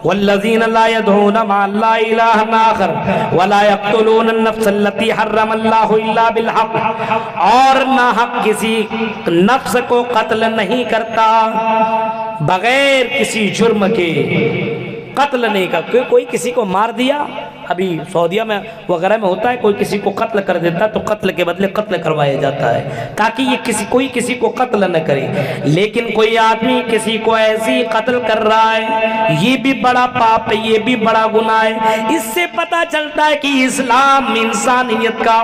والذین لا يدعون مع اللہ الہا آخر ولا يقتلون النفس التي حرم اللہ الا بالحق، اور نہ حق کسی نفس کو قتل نہیں کرتا بغیر کسی جرم کے، قتل نہیں کرتا۔ کوئی کسی کو مار دیا، ابھی سعودیہ میں وغیرہ میں ہوتا ہے، کوئی کسی کو قتل کر دیتا ہے تو قتل کے بدلے قتل کروایا جاتا ہے تاکہ یہ کوئی کسی کو قتل نہ کرے، لیکن کوئی آدمی کسی کو ایسی قتل کر رہا ہے، یہ بھی بڑا پاپ ہے، یہ بھی بڑا گناہ ہے۔ اس سے پتہ چلتا ہے کہ اسلام انسانیت کا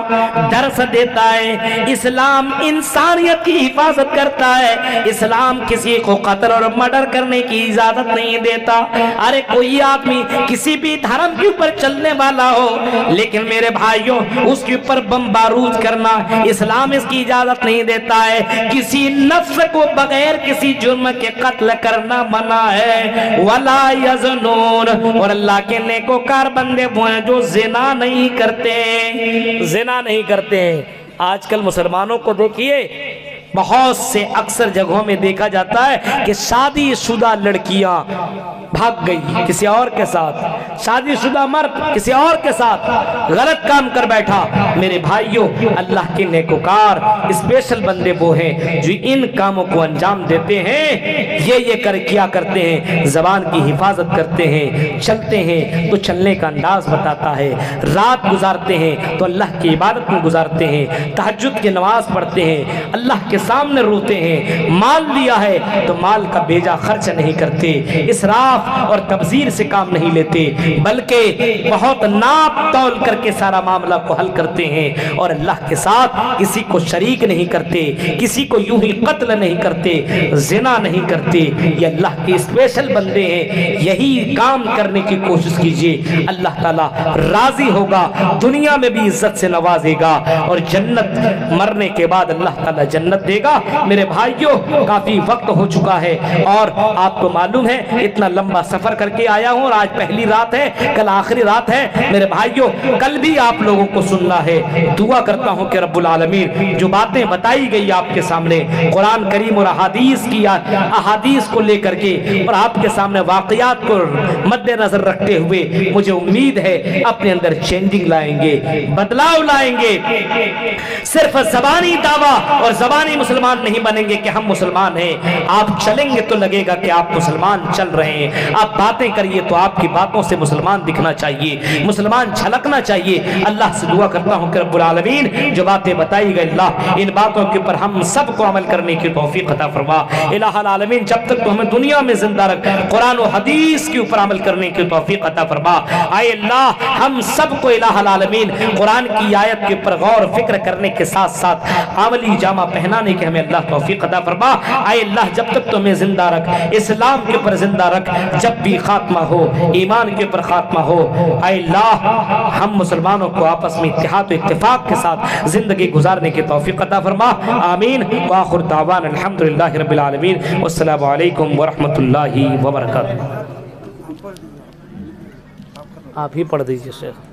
درس دیتا ہے، اسلام انسانیت کی حفاظت کرتا ہے، اسلام کسی کو قتل اور مرڈر کرنے کی اجازت نہیں دیتا۔ ارے کوئی آدمی کسی بھی دھرم کے اوپر چلنے والا ہو، لیکن میرے بھائیوں اس کے اوپر بم بارود کرنا اسلام اس کی اجازت نہیں دیتا ہے۔ کسی نفس کو بغیر کسی جرم کے قتل کرنا منع ہے۔ ولا یزنون، اور اللہ کے نیکوکار بندے وہ ہیں جو زنا نہیں کرتے، زنا نہیں کرتے۔ آج کل مسلمانوں کو دیکھیے، بہت سے اکثر جگہوں میں دیکھا جاتا ہے کہ شادی شدہ لڑکیاں بھاگ گئی کسی اور کے ساتھ، شادی شدہ مرد کسی اور کے ساتھ غلط کام کر بیٹھا۔ میرے بھائیوں، اللہ کے نیکوکار اسپیشل بندے وہ ہیں جو ان کاموں کو انجام دیتے ہیں، یہ کر کیا کرتے ہیں، زبان کی حفاظت کرتے ہیں، چلتے ہیں تو چلنے کا انداز بتاتا ہے، رات گزارتے ہیں تو اللہ کی عبادت میں گزارتے ہیں، تہجد کی نماز پڑھتے ہیں، اللہ کے سامنے روتے ہیں، مال لیا ہے تو مال کا بیجا خرچ نہیں کرتے، اسراف اور تبذیر سے کام نہیں لیتے، بلکہ بہت ناپ تول کر کے سارا معاملہ کو حل کرتے ہیں، اور اللہ کے ساتھ کسی کو شریک نہیں کرتے، کسی کو یوں ہی قتل نہیں کرتے، زنا نہیں کرتے۔ یہ اللہ کے اسپیشل بندے ہیں، یہی کام کرنے کی کوشش کیجئے، اللہ تعالیٰ راضی ہوگا، دنیا میں بھی عزت سے نوازے گا، اور جنت مرنے کے بعد اللہ تعالیٰ جنت دے گا۔ میرے بھائیوں، کافی وقت ہو چکا ہے اور آپ کو معلوم ہے اتنا لمبا سفر کر کے آیا ہوں، اور آج پہلی رات ہے، کل آخری رات ہے۔ میرے بھائیوں، کل بھی آپ لوگوں کو سننا ہے، دعا کرتا ہوں کہ رب العالمین جو باتیں بتائی گئی آپ کے سامنے قرآن کریم اور احادیث کو لے کر کے، اور آپ کے سامنے واقعات کو مد نظر رکھتے ہوئے، مجھے امید ہے اپنے اندر چینجنگ لائیں گے، بدلاؤ لائیں گے۔ صرف زبانی دعویٰ اور زبانی مسلمان نہیں بنیں گے کہ ہم مسلمان ہیں، آپ چلیں گے تو لگے گا کہ آپ مسلمان چل رہے ہیں، آپ باتیں کریے تو آپ کی باتوں سے مسلمان دکھنا چاہیے، مسلمان چھلکنا چاہیے۔ اللہ سے دعا کرتا ہوں کہ رب العالمین جو باتیں بتائی گئی، اللہ ان باتوں کے اوپر ہم سب کو عمل کرنے کی توفیق عطا فرما۔ الہ العالمین جب تک تو ہمیں دنیا میں زندہ رکھ، قرآن و حدیث کے اوپر عمل کرنے کی توفیق عطا فرما۔ اے اللہ ہم سب کو الہ العالمین قرآن کی آیت کے اوپر غور و فکر کرنے کے ساتھ ساتھ عملی جامہ پہنانے کے ہمیں اللہ توفیق عطا فرما۔ اے اللہ جب تک تو ہمیں زندہ رکھ، اسلام کے اوپر زندہ رکھ، جب بھی خاتمہ ہو ایمان کے اوپر خاتمہ ہو۔ اے اللہ ہم مسلمانوں کو آپس میں اتحاد و اتفاق کے ساتھ زندگی گزارنے کی توفیق عطا فرما، آمین۔ وآخر دعوانا الحمدللہ رب العالمین، والسلام علیکم ورحمۃ اللہ وبرکاتہ۔ آپ ہی پڑھ دیجئے شیخ۔